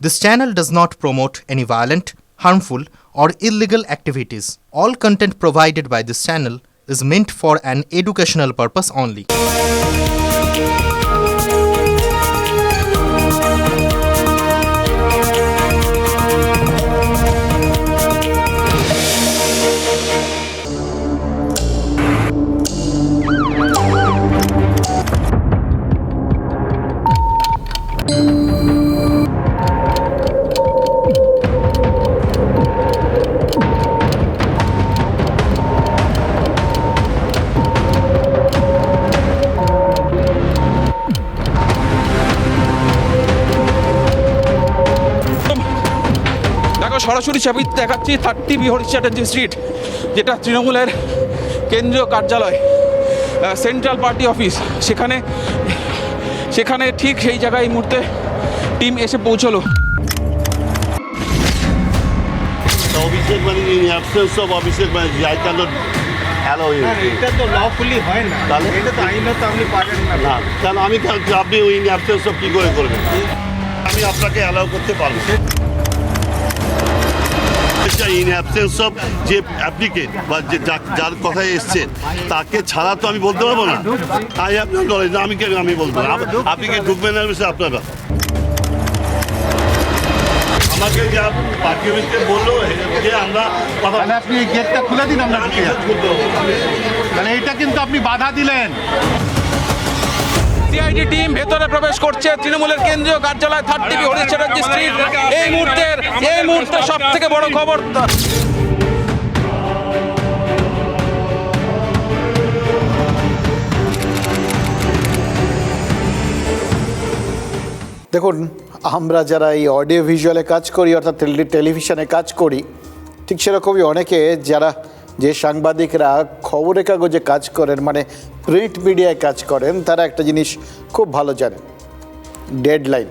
This channel does not promote any violent, harmful, or illegal activities. All content provided by this channel is meant for an educational purpose only. সরাসরি ছবি দেখাচ্ছি 30B Harish Chatterjee street, যেটা তৃণমূলের কেন্দ্রীয় কার্যালয়, central party office. সেখানে ঠিক সেই জায়গায় এই মুহূর্তে টিম এসে পৌঁছলো। Abhishek Banerjee in absence of Abhishek Banerjee I can not allow you. এটা তো লফুলি হয় না, তাহলে এটা তো আইনত আপনি পারেন না। না, কেন আমি আপনি ইন অ্যাবসেন্স অফ কী করে করবেন? আমি আপনাকে অ্যালাউ করতে পারবো ইন অ্যাবসেন্স অফ যে অ্যাপ্লিকেন্ট বা যে যার কথায় এসছেন তাকে ছাড়া তো আমি বলতে পারবো না। আই হ্যাভ নো নলেজ, না আমি কেন আমি বলবো না। আপনি কি ঢুকবেন না বিষয়ে আপনার ব্যাপার। আমাকে যা পার্টি অফিসকে বললো যে আমরা মানে আপনি এই গেটটা খুলে দিন, আমরা মানে এটা কিন্তু আপনি বাধা দিলেন। সিআইডি টিম ভেতরে প্রবেশ করছে তৃণমূলের কেন্দ্রীয় কার্যালয় 30B হরিশ চ্যাটার্জি স্ট্রিট। এই মুহূর্তে সব থেকে বড় খবর। দেখুন, আমরা যারা এই অডিও ভিজুয়ালে কাজ করি অর্থাৎ টেলিভিশনে কাজ করি, ঠিক সেরকমই অনেকে যারা যে সাংবাদিকরা খবরের কাগজে কাজ করেন, মানে প্রিন্ট মিডিয়ায় কাজ করেন, তারা একটা জিনিস খুব ভালো জানেন, ডেডলাইন।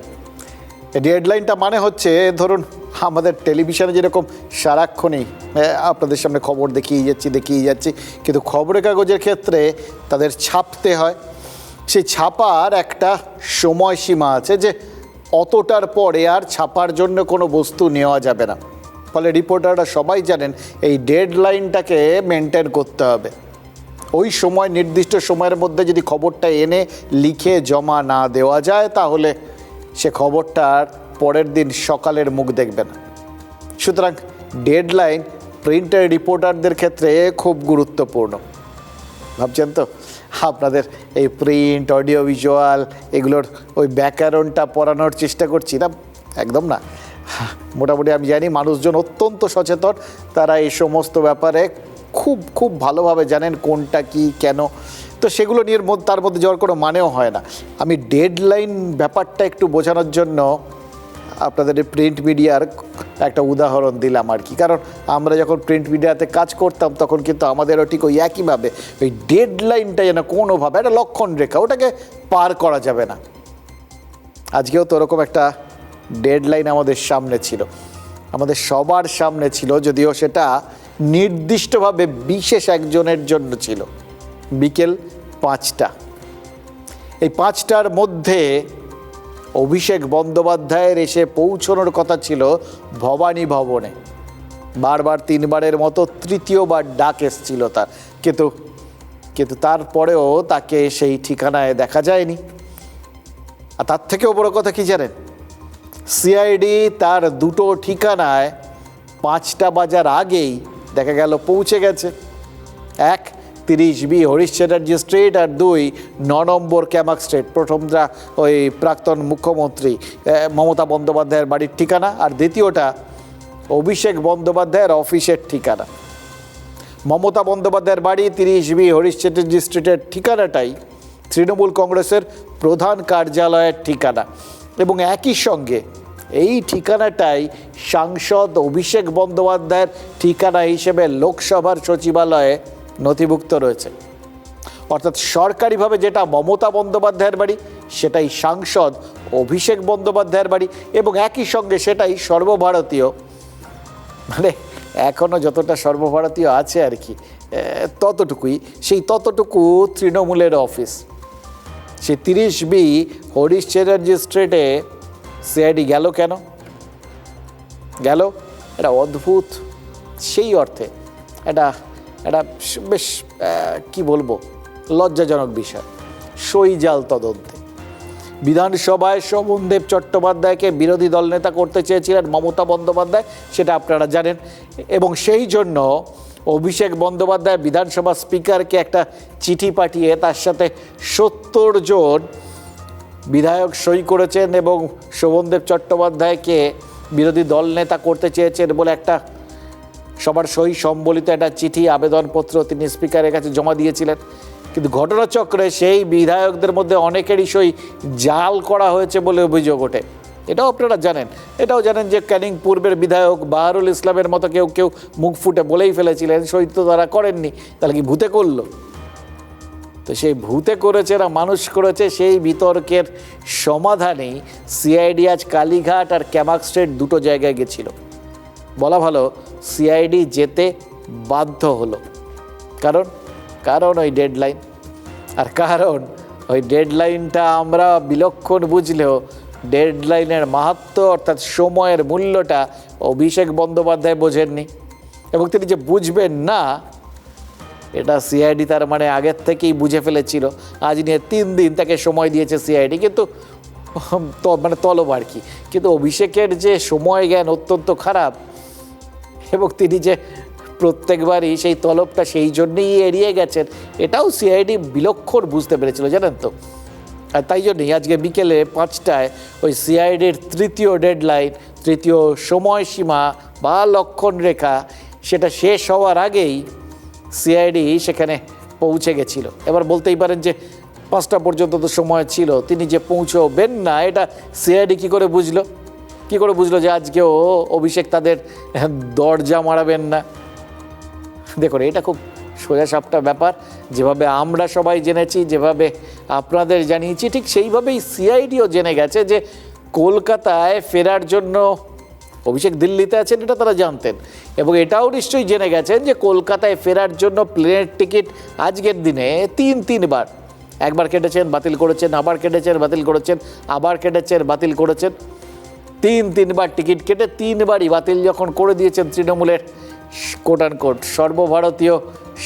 ডেডলাইনটা মানে হচ্ছে, ধরুন আমাদের টেলিভিশনে যেরকম সারাক্ষণই আপনাদের সামনে খবর দেখিয়ে যাচ্ছি, কিন্তু খবরের কাগজের ক্ষেত্রে তাদের ছাপতে হয়। সেই ছাপার একটা সময়সীমা আছে যে অতটার পরে আর ছাপার জন্য কোনো বস্তু নেওয়া যাবে না। ফলে রিপোর্টাররা সবাই জানেন এই ডেডলাইনটাকে মেনটেন করতে হবে। ওই সময়, নির্দিষ্ট সময়ের মধ্যে যদি খবরটা এনে লিখে জমা না দেওয়া যায়, তাহলে সে খবরটার পরের দিন সকালের মুখ দেখবে না। সুতরাং ডেডলাইন প্রিন্টের রিপোর্টারদের ক্ষেত্রে খুব গুরুত্বপূর্ণ। ভাবছেন তো আপনাদের এই প্রিন্ট, অডিও ভিজুয়াল এগুলোর ওই ব্যাকরণটা পড়ানোর চেষ্টা করছি না? একদম না। মোটামুটি আমি জানি মানুষজন অত্যন্ত সচেতন, তারা এই সমস্ত ব্যাপারে খুব ভালোভাবে জানেন কোনটা কি কেন। তো সেগুলো নিয়ে তার মধ্যে যাওয়ার কোনো মানেও হয় না। আমি ডেডলাইন ব্যাপারটা একটু বোঝানোর জন্য আপনাদের প্রিন্ট মিডিয়ার একটা উদাহরণ দিলাম আর কি। কারণ আমরা যখন প্রিন্ট মিডিয়াতে কাজ করতাম তখন কিন্তু আমাদেরও ঠিক ওই একইভাবে ওই ডেডলাইনটা যেন কোনোভাবে একটা লক্ষণ রেখা, ওটাকে পার করা যাবে না। আজকেও তো ওরকম একটা ডেডলাইন আমাদের সামনে ছিল, আমাদের সবার সামনে ছিল, যদিও সেটা নির্দিষ্টভাবে বিশেষ একজনের জন্য ছিল। বিকেল 5টা, এই 5টার মধ্যে অভিষেক বন্দ্যোপাধ্যায়ের এসে পৌঁছানোর কথা ছিল ভবানী ভবনে। বারবার 3বারের মতো তৃতীয়বার ডাক এসেছিল তার, কিন্তু তারপরেও তাকে সেই ঠিকানায় দেখা যায়নি। আর তার থেকেও বড় কথা কি জানেন, সিআইডি তার দুটো ঠিকানায় 5টা বাজার আগেই দেখা গেল পৌঁছে গেছে। 1 30B হরিশ চ্যাটার্জি স্ট্রিট, আর 2 9 নম্বর ক্যামাক স্ট্রিট। প্রথমটা ওই প্রাক্তন মুখ্যমন্ত্রী মমতা বন্দ্যোপাধ্যায়ের বাড়ির ঠিকানা, আর দ্বিতীয়টা অভিষেক বন্দ্যোপাধ্যায়ের অফিসের ঠিকানা। মমতা বন্দ্যোপাধ্যায়ের বাড়ি 30B হরিশ চ্যাটার্জি স্ট্রিটের ঠিকানাটাই তৃণমূল কংগ্রেসের প্রধান কার্যালয়ের ঠিকানা, এবং একই সঙ্গে এই ঠিকানাটাই সাংসদ অভিষেক বন্দ্যোপাধ্যায়ের ঠিকানা হিসেবে লোকসভার সচিবালয়ে নথিভুক্ত রয়েছে। অর্থাৎ সরকারিভাবে যেটা মমতা বন্দ্যোপাধ্যায়ের বাড়ি, সেটাই সাংসদ অভিষেক বন্দ্যোপাধ্যায়ের বাড়ি, এবং একই সঙ্গে সেটাই সর্বভারতীয়, মানে এখনও যতটা সর্বভারতীয় আছে আর কি, ততটুকু তৃণমূলের অফিস। সে 30B হরিশ চ্যাটার্জি স্ট্রিটে সিআইডি গেল কেন? গেল। এটা অদ্ভুত সেই অর্থে এটা এটা বেশ কি বলবো, লজ্জাজনক বিষয়। সইজাল তদন্তে বিধানসভায় শোভনদেব চট্টোপাধ্যায়কে বিরোধী দলনেতা করতে চেয়েছিলেন মমতা বন্দ্যোপাধ্যায়, সেটা আপনারা জানেন। এবং সেই জন্য অভিষেক বন্দ্যোপাধ্যায় বিধানসভা স্পিকারকে একটা চিঠি পাঠিয়ে তার সাথে 70 জন বিধায়ক সই করেছেন এবং শোভনদেব চট্টোপাধ্যায়কে বিরোধী দলনেতা করতে চেয়েছেন বলে একটা সবার সই সম্বলিত একটা চিঠি আবেদনপত্র তিনি স্পিকারের কাছে জমা দিয়েছিলেন। কিন্তু ঘটনাচক্রে সেই বিধায়কদের মধ্যে অনেকেরই সই জাল করা হয়েছে বলে অভিযোগ ওঠে। এটাও আপনারা জানেন। এটাও জানেন যে ক্যানিং পূর্বের বিধায়ক বাহারুল ইসলামের মতো কেউ কেউ মুখ ফুটে বলেই ফেলেছিলেন সই তো তারা করেননি, তাহলে কি ভূতে করলো? তো সেই ভূতে করেছে না মানুষ করেছে, সেই বিতর্কের সমাধানেই সিআইডি আজ কালীঘাট আর ক্যামাক স্ট্রিট দুটো জায়গায় গেছিল। বলা ভালো সিআইডি যেতে বাধ্য হলো, কারণ ওই ডেডলাইন। আর কারণ ওই ডেডলাইনটা আমরা বিলক্ষণ বুঝলেও ডেডলাইনের মাহাত্ম্য অর্থাৎ সময়ের মূল্যটা অভিষেক বন্দ্যোপাধ্যায় বোঝেননি। এবং তিনি যে বুঝবেন না এটা সিআইডি তার মানে আগের থেকেই বুঝে ফেলেছিল। আজ নিয়ে 3 দিন তাকে সময় দিয়েছে সিআইডি, কিন্তু মানে তলব আর কি। কিন্তু অভিষেকের যে সময় জ্ঞান অত্যন্ত খারাপ এবং তিনি যে প্রত্যেকবারই সেই তলবটা সেই জন্যই এড়িয়ে গেছেন, এটাও সিআইডি বিলক্ষণ বুঝতে পেরেছিল, জানেন তো। আর তাই জন্যই আজকে বিকেলে 5টায় ওই সিআইডির তৃতীয় ডেডলাইন, তৃতীয় সময়সীমা বা লক্ষণ রেখা, সেটা শেষ হওয়ার আগেই সিআইডি সেখানে পৌঁছে গেছিল। এবার বলতেই পারেন যে 5টা পর্যন্ত তো সময় ছিল, তিনি যে পৌঁছবেন না এটা সিআইডি কী করে বুঝলো যে আজকেও অভিষেক তাদের দরজা মারাবেন না? দেখুন, এটা খুব সোজাসাপটা ব্যাপার। যেভাবে আমরা সবাই জেনেছি, যেভাবে আপনাদের জানিয়েছি, ঠিক সেইভাবেই সিআইডিও জেনে গেছে যে কলকাতায় ফেরার জন্য অভিষেক দিল্লিতে আছেন, এটা তারা জানতেন। এবং এটাও নিশ্চয়ই জেনে গেছেন যে কলকাতায় ফেরার জন্য প্লেনের টিকিট আজকের দিনে 3বার, একবার কেটেছেন, বাতিল করেছেন, আবার কেটেছেন, বাতিল করেছেন, আবার কেটেছেন, বাতিল করেছেন। 3বার টিকিট কেটে 3বারই বাতিল যখন করে দিয়েছেন তৃণমূলের কোট অ্যান্ড কোট সর্বভারতীয়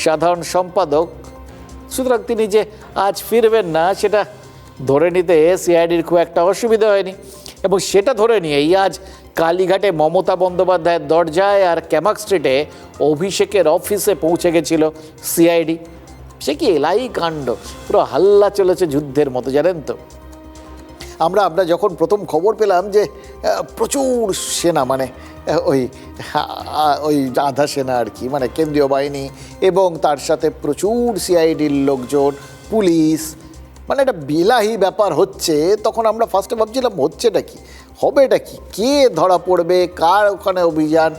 সাধারণ সম্পাদক, সুতরাং তিনি যে আজ ফিরবেন না সেটা ধরে নিতে সিআইডির খুব একটা অসুবিধা হয়নি। এবং সেটা ধরে নিয়েই আজ কালীঘাটে মমতা বন্দ্যোপাধ্যায়ের দরজায় আর ক্যামাক স্ট্রিটে অভিষেকের অফিসে পৌঁছে গেছিল সিআইডি। সে কি এলাই কাণ্ড, পুরো হাল্লা চলেছে যুদ্ধের মতো, জানেন তো। আমরা যখন প্রথম খবর পেলাম যে প্রচুর সেনা, মানে ওই আধা সেনা আর কি, মানে কেন্দ্রীয় বাহিনী এবং তার সাথে প্রচুর সিআইডির লোকজন, পুলিশ, মানে একটা বিলাহি ব্যাপার হচ্ছে, তখন আমরা ফার্স্টে ভাবছিলাম হচ্ছেটা কি, হবেটা কি, কে ধরা পড়বে, কার ওখানে অভিযান।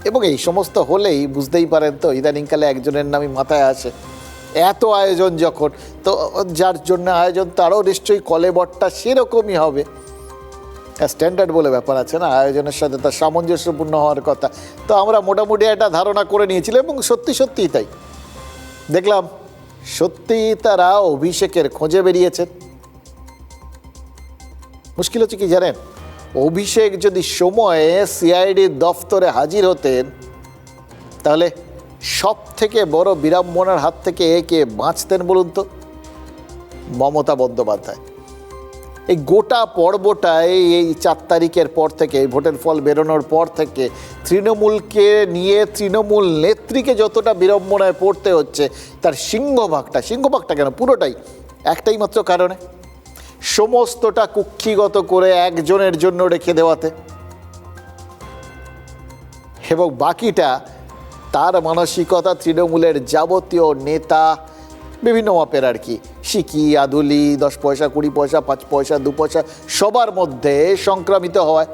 এবং এই সমস্ত হলেই বুঝতেই পারেন তো ইদানিংকালে একজনের নামই মাথায় আসে। এত আয়োজন যখন, তো যার জন্য আয়োজন তারও নিশ্চয়ই কলেবরটা সেরকমই হবে। স্ট্যান্ডার্ড বলে ব্যাপার আছে না, আয়োজনের সাথে তার সামঞ্জস্যপূর্ণ হওয়ার কথা। তো আমরা মোটামুটি একটা ধারণা করে নিয়েছিলাম এবং সত্যিই তাই দেখলাম। সত্যিই তারা অভিষেকের খোঁজে বেরিয়েছেন। মুশকিল হচ্ছে কি জানেন, অভিষেক যদি সময়ে সিআইডির দফতরে হাজির হতেন তাহলে সব থেকে বড় বিড়ম্বনার হাত থেকে কে বাঁচতেন বলুন তো? মমতা বন্দ্যোপাধ্যায়। এই গোটা পর্বটায় এই 4 তারিখের পর থেকে, এই ভোটের ফল বেরোনোর পর থেকে তৃণমূলকে নিয়ে তৃণমূল নেত্রীকে যতটা বিড়ম্বনায় পড়তে হচ্ছে, তার সিংহভাগটা কেন পুরোটাই একটাই মাত্র কারণে, সমস্তটা কুক্ষিগত করে একজনের জন্য রেখে দেওয়াতে। এবং বাকিটা তার মানসিকতা তৃণমূলের যাবতীয় নেতা, বিভিন্ন মাপের আর কি, সিকি, আদুলি, 10 পয়সা, 20 পয়সা, 5 পয়সা, 2 পয়সা, সবার মধ্যে সংক্রামিত হওয়ায়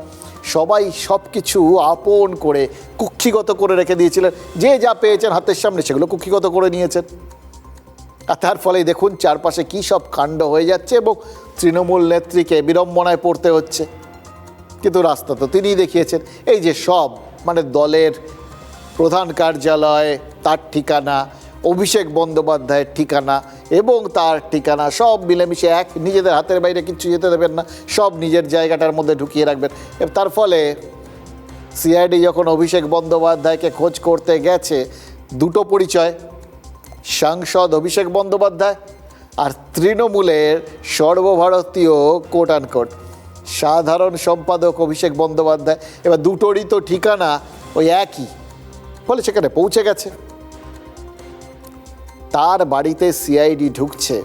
সবাই সব কিছু আপন করে কুক্ষিগত করে রেখে দিয়েছিলেন। যে যা পেয়েছেন হাতের সামনে সেগুলো কুক্ষিগত করে নিয়েছেন। আর তার ফলেই দেখুন চারপাশে কী সব কাণ্ড হয়ে যাচ্ছে এবং তৃণমূল নেত্রীকে বিড়ম্বনায় পড়তে হচ্ছে। কিন্তু রাস্তা তো তিনিই দেখিয়েছেন। এই যে সব, মানে দলের প্রধান কার্যালয়, তার ঠিকানা, অভিষেক বন্দ্যোপাধ্যায়ের ঠিকানা এবং তার ঠিকানা সব মিলেমিশে এক, নিজেদের হাতের বাইরে কিচ্ছু যেতে দেবেন না, সব নিজের জায়গাটার মধ্যে ঢুকিয়ে রাখবেন। তার ফলে সিআইডি যখন অভিষেক বন্দ্যোপাধ্যায়কে খোঁজ করতে গেছে, দুটো পরিচয়, সাংসদ অভিষেক বন্দ্যোপাধ্যায় আর তৃণমূলের সর্বভারতীয় কোট অ্যান্ড কোট সাধারণ সম্পাদক অভিষেক বন্দ্যোপাধ্যায়। এবার দুটোরই তো ঠিকানা ওই একই, ফলে সেখানে পৌঁছে গেছে। তার বাড়িতে সিআইডি ঢুকছে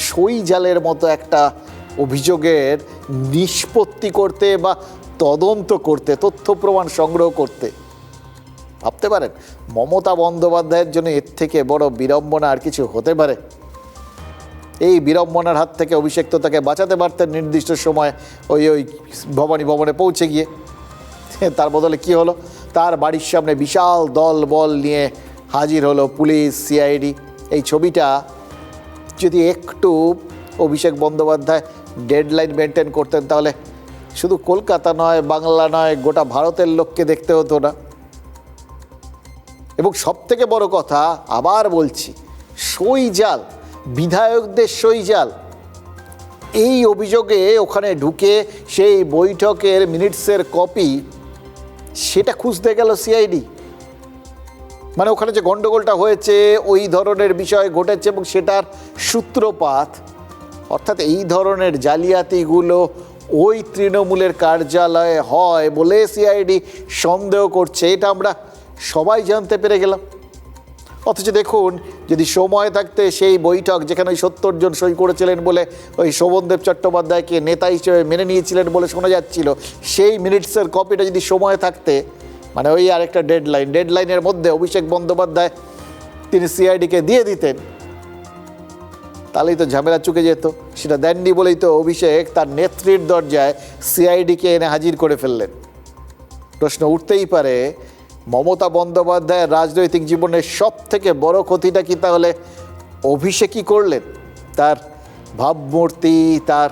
সই জালের মতো একটা অভিযোগের নিষ্পত্তি করতে বা তদন্ত করতে, তথ্য প্রমাণ সংগ্রহ করতে। ভাবতে পারেন মমতা বন্দ্যোপাধ্যায়ের জন্য এর থেকে বড় বিড়ম্বনা আর কিছু হতে পারে? এই বিড়ম্বনার হাত থেকে অভিষেক তো তাকে বাঁচাতে পারতেন নির্দিষ্ট সময় ওই ভবানী ভবনে পৌঁছে গিয়ে। তার বদলে কি হলো? তার বাড়ির সামনে বিশাল দল বল নিয়ে হাজির হলো পুলিশ, সিআইডি। এই ছবিটা যদি একটু অভিষেক বন্দ্যোপাধ্যায় ডেডলাইন মেনটেন করতেন, তাহলে শুধু কলকাতা নয়, বাংলা নয়, গোটা ভারতের লোককে দেখতে হতো না। এবং সবথেকে বড় কথা, আবার বলছি, সই জাল, বিধায়কদের সই জাল। এই অভিযোগে ওখানে ঢুকে সেই বৈঠকের মিনিটসের কপি, সেটা খুঁজতে গেল সিআইডি। মানে ওখানে যে গণ্ডগোলটা হয়েছে, ওই ধরনের বিষয় ঘটেছে এবং সেটার সূত্রপাত, অর্থাৎ এই ধরনের জালিয়াতিগুলো ওই তৃণমূলের কার্যালয়ে হয় বলে সিআইডি সন্দেহ করছে। এটা আমরা সবাই জানতে পেরে গেলাম। অথচ দেখুন, যদি সময় থাকতে সেই বৈঠক, যেখানে ওই 70 জন সই করেছিলেন বলে ওই শোভনদেব চট্টোপাধ্যায়কে নেতা হিসেবে মেনে নিয়েছিলেন বলে শোনা যাচ্ছিল, সেই মিনিটসের কপিটা যদি সময় থাকতে, মানে ওই আরেকটা ডেডলাইনের মধ্যে অভিষেক বন্দ্যোপাধ্যায় তিনি সিআইডিকে দিয়ে দিতেন, তাহলেই তো ঝামেলা চুকে যেত। সেটা দেননি বলেই তো অভিষেক তার নেত্রীর দরজায় সিআইডিকে এনে হাজির করে ফেললেন। প্রশ্ন উঠতেই পারে, মমতা বন্দ্যোপাধ্যায়ের রাজনৈতিক জীবনের সব থেকে বড় ক্ষতিটা কি তাহলে অভিষেকই করলেন? তার ভাবমূর্তি, তার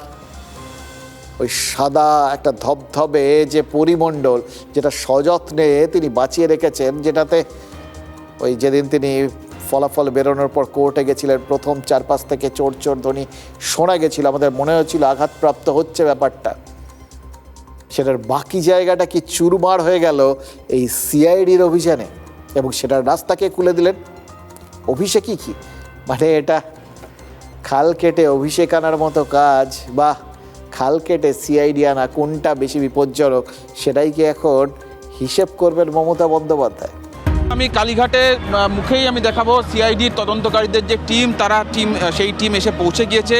ওই সাদা একটা ধবধবে যে পরিমণ্ডল, যেটা সযত্নে তিনি বাঁচিয়ে রেখেছেন, যেটাতে ওই যেদিন তিনি ফলাফল বেরোনোর পর কোর্টে গেছিলেন, প্রথম 4-5 থেকে চোর চোর ধ্বনি শোনা গেছিল, আমাদের মনে হচ্ছিল আঘাতপ্রাপ্ত হচ্ছে ব্যাপারটা। সেটার বাকি জায়গাটা কি চুরমার হয়ে গেল এই সিআইডির অভিযানে, এবং সেটার রাস্তাকে খুলে দিলেন অভিষেকই। কি মানে এটা খাল কেটে অভিষেক আনার মতো কাজ, বা খাল কেটে সিআইডি আনা, কোনটা বেশি বিপজ্জনক সেটাই কি এখন হিসেব করবেন মমতা বন্দ্যোপাধ্যায়? আমি কালীঘাটে মুখেই আমি দেখাবো সিআইডির তদন্তকারীদের যে টিম, তারা সেই টিম এসে পৌঁছে গিয়েছে।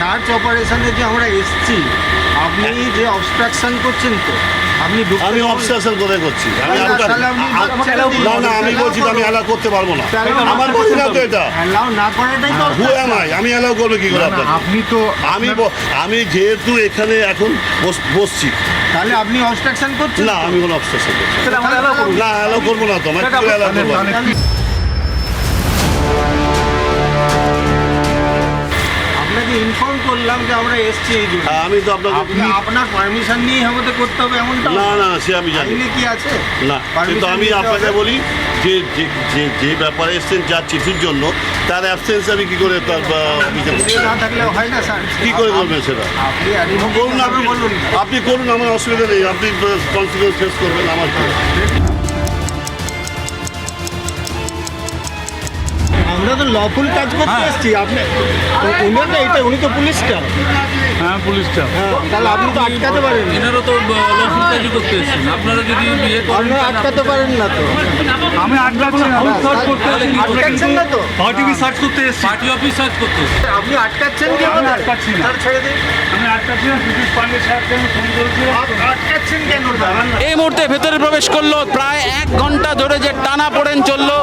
সার্চ অপারেশনে যে আমরা এসেছি, আপনি যে অবস্ট্রাকশন করছেন, তো আপনি আমি অবস্ট্রাকশন কোথায় করছি? আমি বলছি আমি অ্যালাউ করতে পারবো না, আমার বলছি না তো এটা অ্যালাউ না করাটাই তো আমি অ্যালাউ করবো কি করে আপনাকে? আপনি তো আমি যেহেতু এখানে এখন বসছি, তাহলে আপনি অবস্ট্রাকশন করছেন না, আমি কোনো অবস্ট্রাকশন করছি না, অ্যালাউ করবো না তো, অ্যালাউ করবো না। আপনাকে ইনফর্ম করলাম যে আমরা এসেছি এই জন্য। আমি তো আপনার পারমিশন নিয়েই আমাদের করতে হবে এমনটা না, সে আমি জানি কি আছে না, কিন্তু আমি আপনাকে বলি যে যে ব্যাপারে এসছেন, যার চিঠির জন্য, তার অ্যাবসেন্স আমি কি করে তার না থাকলে হয় না স্যার। কি করে করবেন সেটা? আপনি করুন, আমার অসুবিধা নেই, আপনি কনসিকুয়েন্স ফেস করবেন আমার। আমরা তো লফুল কাজ করতে এসেছি, আপনি উনি তো পুলিশটা। হ্যাঁ, পুলিশটা। তাহলে আপনি তো আটকাতে পারেন, এনারও তো লফুল কাজই করতে এসেছেন, আপনারা যদি বিয়ে করেন আপনারা আটকাতে পারেন না তো। আমি আটকাচ্ছি না, আমি সার্চ করতে এসেছি, আটকাচ্ছেন না তো, পার্টি সার্চ করতে এসেছি, পার্টি অফিস সার্চ করতে এসেছি। আপনি আটকাচ্ছেন কি? আমি আটকাচ্ছি না, ছেড়ে দিন। আমি আটকাচ্ছি না, সুদীপ পান্ডে সাহেবকে আমি ফোন করেছিলাম। আটকাচ্ছেন কেন? এই মুহূর্তে ভেতরে প্রবেশ করলো, প্রায় 1 ঘন্টা ধরে যে টানা পড়েন চললো,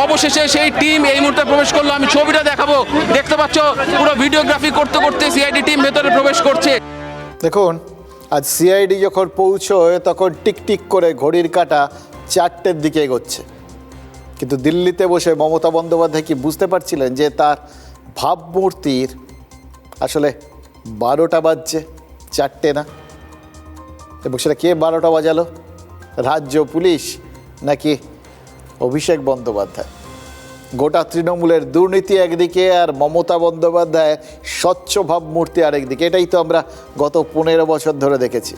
অবশেষে সেই টিম এই মুহূর্তে প্রবেশ করলো। আমি ছবিটা দেখাবো, দেখতে পাচ্ছ পুরো ভিডিওগ্রাফি করতে করতে সিআইডি টিম ভেতরে প্রবেশ করছে। দেখুন, আজ সিআইডি যখন পৌঁছয় তখন টিকটিক করে ঘড়ির কাঁটা 4টের দিকে এগোচ্ছে। কিন্তু দিল্লিতে বসে মমতা বন্দ্যোপাধ্যায় কি বুঝতে পারছিলেন যে তার ভাবমূর্তির আসলে 12টা বাজছে, 4টে না? এবং সেটা কে 12টা বাজালো? রাজ্য পুলিশ নাকি অভিষেক বন্দ্যোপাধ্যায়? গোটা তৃণমূলের দুর্নীতি একদিকে আর মমতা বন্দ্যোপাধ্যায়ের স্বচ্ছ ভাবমূর্তি আরেকদিকে। এটাই তো আমরা গত 15 বছর ধরে দেখেছি।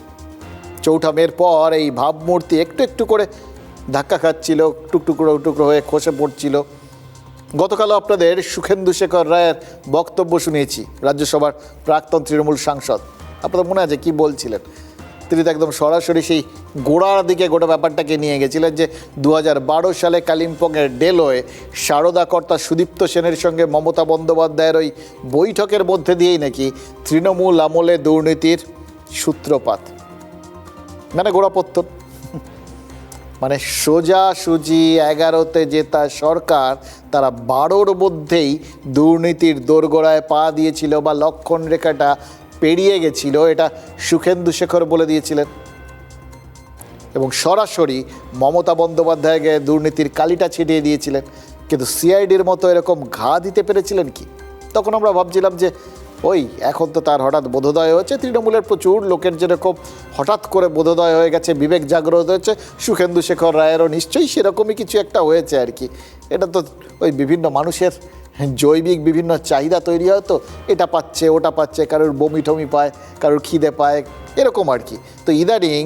4 মের পর এই ভাবমূর্তি একটু একটু করে ধাক্কা খাচ্ছিল, টুকরো হয়ে খসে পড়ছিল। গতকালও আপনাদের সুখেন্দু শেখর রায়ের বক্তব্য শুনিয়েছি, রাজ্যসভার প্রাক্তন তৃণমূল সাংসদ। আপনাদের মনে আছে কি বলছিলেন? তিনি তো একদম সরাসরি সেই গোড়ার দিকে গোটা ব্যাপারটাকে নিয়ে গেছিলেন যে 2012 সালে কালিম্পংয়ের ডেলোয় সারদা কর্তা সুদীপ্ত সেনের সঙ্গে মমতা বন্দ্যোপাধ্যায়ের ওই বৈঠকের মধ্যে দিয়েই নাকি তৃণমূল আমলে দুর্নীতির সূত্রপাত, মানে গোড়াপত্তন। মানে সোজাসুজি 11তে জেতা সরকার তারা 12র মধ্যেই দুর্নীতির দোরগোড়ায় পা দিয়েছিল বা লক্ষণ রেখাটা পেরিয়ে গেছিল, এটা সুখেন্দু শেখর বলে দিয়েছিলেন। এবং সরাসরি মমতা বন্দ্যোপাধ্যায়কে দুর্নীতির কালিটা ছিটিয়ে দিয়েছিলেন। কিন্তু সিআইডির মতো এরকম ঘা দিতে পেরেছিলেন কি? তখন আমরা ভাবছিলাম যে ওই এখন তো তার হঠাৎ বোধোদয় হয়েছে, তৃণমূলের প্রচুর লোকের যেরকম হঠাৎ করে বোধোদয় হয়ে গেছে, বিবেক জাগ্রত হয়েছে, সুখেন্দু শেখর রায়েরও নিশ্চয়ই সেরকমই কিছু একটা হয়েছে আর কি। এটা তো ওই বিভিন্ন মানুষের জৈবিক বিভিন্ন চাহিদা তৈরি হয়, তো এটা পাচ্ছে ওটা পাচ্ছে, কারোর বমি টমি পায়, কারোর খিদে পায়, এরকম আর কি। তো ইদানিং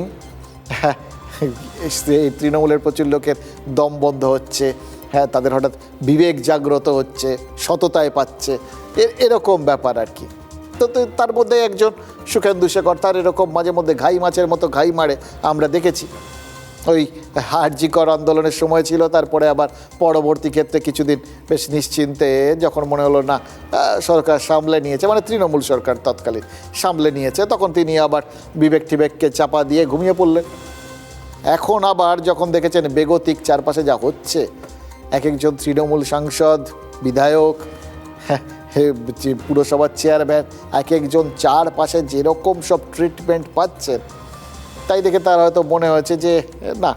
এই তৃণমূলের প্রচুর লোকের দম বন্ধ হচ্ছে, হ্যাঁ তাদের হঠাৎ বিবেক জাগ্রত হচ্ছে, সততায় পাচ্ছে, এরকম ব্যাপার আর কি। তো তার মধ্যে একজন সুখেন্দু শেখর, তার এরকম মাঝে মধ্যে ঘাই মাছের মতো ঘাই মারে আমরা দেখেছি। ওই আরজিকর আন্দোলনের সময় ছিল, তারপরে আবার পরবর্তী ক্ষেত্রে কিছুদিন বেশ নিশ্চিন্তে যখন মনে হলো না সরকার সামলে নিয়েছে, মানে তৃণমূল সরকার তৎকালীন সামলে নিয়েছে, তখন তিনি আবার বিবেক টিবেককে চাপা দিয়ে ঘুমিয়ে পড়লেন। এখন আবার যখন দেখেছেন বেগতিক চারপাশে যা হচ্ছে, এক একজন তৃণমূল সাংসদ, বিধায়ক, পুরসভার চেয়ারম্যান, এক একজন চারপাশে যেরকম সব ট্রিটমেন্ট পাচ্ছেন, তাই দেখে তার হয়তো মনে হয়েছে যে না,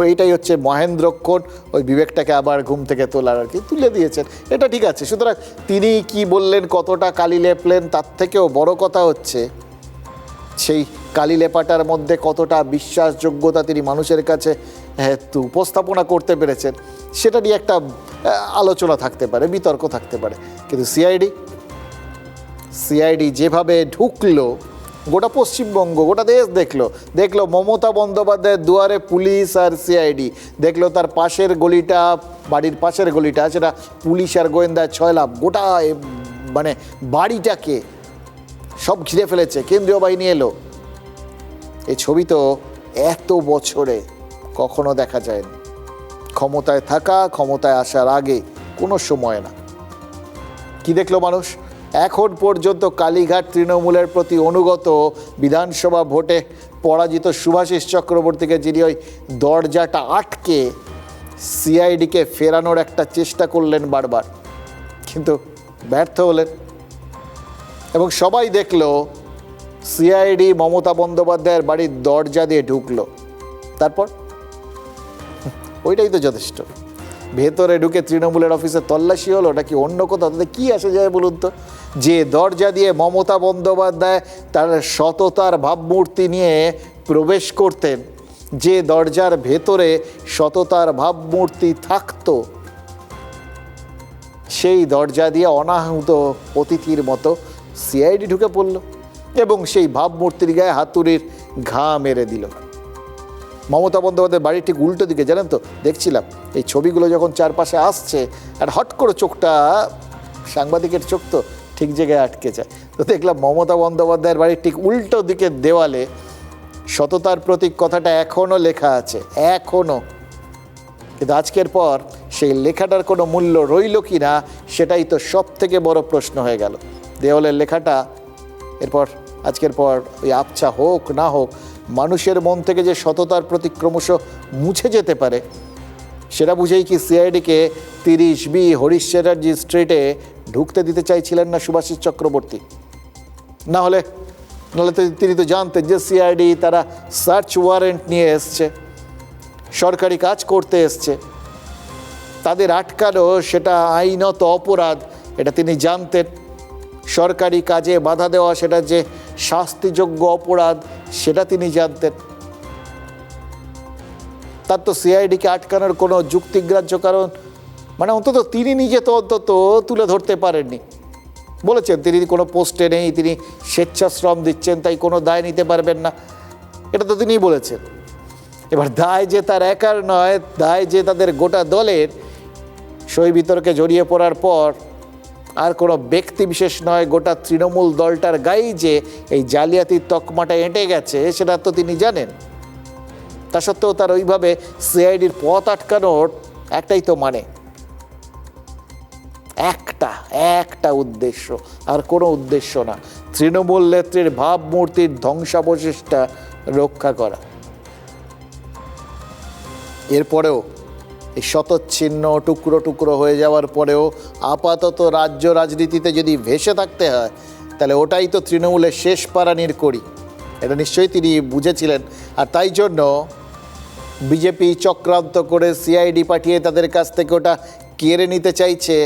এইটাই হচ্ছে মহেন্দ্রক্ষণ, ওই বিবেকটাকে আবার ঘুম থেকে তোলার আর কি, তুলে দিয়েছেন। এটা ঠিক আছে। সুতরাং তিনি কি বললেন, কতটা কালি লেপলেন, তার থেকেও বড় কথা হচ্ছে সেই কালি লেপাটার মধ্যে কতটা বিশ্বাসযোগ্যতা তিনি মানুষের কাছে উপস্থাপনা করতে পেরেছেন, সেটা নিয়ে একটা আলোচনা থাকতে পারে, বিতর্ক থাকতে পারে। কিন্তু সিআইডি যেভাবে ঢুকলো, গোটা পশ্চিমবঙ্গ, গোটা দেশ দেখলো মমতা বন্দ্যোপাধ্যায়ের দুয়ারে পুলিশ আর সিআইডি, দেখলো তার পাশের গলিটা, বাড়ির পাশের গলিটা, সেটা পুলিশ আর গোয়েন্দায় ছয়লাভ, গোটা মানে বাড়িটাকে সব ঘিরে ফেলেছে, কেন্দ্রীয় বাহিনী এলো। এই ছবি তো এত বছরে কখনো দেখা যায়নি। ক্ষমতায় থাকা, ক্ষমতায় আসার আগে কোনো সময় না। কি দেখলো মানুষ? এখন পর্যন্ত কালীঘাট তৃণমূলের প্রতি অনুগত, বিধানসভা ভোটে পরাজিত শুভাশিস চক্রবর্তীকে যিনি ওই দরজাটা আটকে সিআইডিকে ফেরানোর একটা চেষ্টা করলেন বারবার, কিন্তু ব্যর্থ হলেন। এবং সবাই দেখলো সিআইডি মমতা বন্দ্যোপাধ্যায়ের বাড়ির দরজা দিয়ে ঢুকলো, তারপর ওইটাই তো যথেষ্ট। ভেতরে ঢুকে তৃণমূলের অফিসে তল্লাশি হলো, ওটা কি অন্য কোথাও? তাদের কী আসে যায় বলুন তো? যে দরজা দিয়ে মমতা বন্দ্যোপাধ্যায় তার সততার ভাবমূর্তি নিয়ে প্রবেশ করতেন, যে দরজার ভেতরে সততার ভাবমূর্তি থাকতো, সেই দরজা দিয়ে অনাহুত অতিথির মতো সিআইডি ঢুকে পড়ল এবং সেই ভাবমূর্তির গায়ে হাতুড়ির ঘা মেরে দিল। মমতা বন্দ্যোপাধ্যায়ের বাড়ির ঠিক উল্টো দিকে, জানেন তো, দেখছিলাম এই ছবিগুলো যখন চারপাশে আসছে, আর হট করে চোখটা, সাংবাদিকের চোখ তো ঠিক জায়গায় আটকে যায়, তো দেখলাম মমতা বন্দ্যোপাধ্যায়ের বাড়ির ঠিক উল্টো দিকের দেওয়ালে সততার প্রতীক কথাটা এখনও লেখা আছে, এখনও। কিন্তু আজকের পর সেই লেখাটার কোনো মূল্য রইল কি না, সেটাই তো সব থেকে বড় প্রশ্ন হয়ে গেল। দেওয়ালের লেখাটা এরপর আজকের পর ওই আবছা হোক না হোক, মানুষের মন থেকে যে সততার প্রতি ক্রমশ মুছে যেতে পারে, সেটা বুঝেই কি সিআইডিকে 30B হরিশ চ্যাটার্জি স্ট্রিটে ঢুকতে দিতে চাইছিলেন না শুভাশিস চক্রবর্তী? নাহলে তো তিনি তো জানতেন যে সিআইডি তারা সার্চ ওয়ারেন্ট নিয়ে এসছে, সরকারি কাজ করতে এসছে, তাদের আটকানো সেটা আইনত অপরাধ, এটা তিনি জানতেন। সরকারি কাজে বাধা দেওয়া সেটা যে শাস্তিযোগ্য অপরাধ, সেটা তিনি জানতেন। তার তো সিআইডিকে আটকানোর কোনো যুক্তিগ্রাহ্য কারণ মানে অন্তত তিনি নিজে তো অন্তত তুলে ধরতে পারেননি। বলেছেন তিনি কোনো পোস্টে নেই, তিনি স্বেচ্ছাশ্রম দিচ্ছেন, তাই কোনো দায় নিতে পারবেন না, এটা তো তিনিই বলেছেন। এবার দায় যে তার একার নয়, দায় যে তাদের গোটা দলের, সই বিতর্কে জড়িয়ে পড়ার পর আর কোনো ব্যক্তি বিশেষ নয়, গোটা তৃণমূল দলটার গায়েই যে এই জালিয়াতির তকমাটা এঁটে গেছে সেটা তো তিনি জানেন। তা সত্ত্বেও তার ওইভাবে সিআইডির পথ আটকানোর একটাই তো মানে, একটা উদ্দেশ্য, আর কোনো উদ্দেশ্য না, তৃণমূল নেত্রীর ভাবমূর্তির ধ্বংসাবশেষটা রক্ষা করা। এরপরেও এই শতচ্ছিন্ন টুকরো টুকরো হয়ে যাওয়ার পরেও আপাতত রাজ্য রাজনীতিতে যদি ভেসে থাকতে হয়, তাহলে ওটাই তো তৃণমূলের শেষ পারানির কড়ি, এটা নিশ্চয়ই তিনি বুঝেছিলেন। আর তাই জন্য বিজেপি চক্রান্ত করে সিআইডি পাঠিয়ে তাদের কাছ থেকে ওটা কেড়ে নিতে চাইছে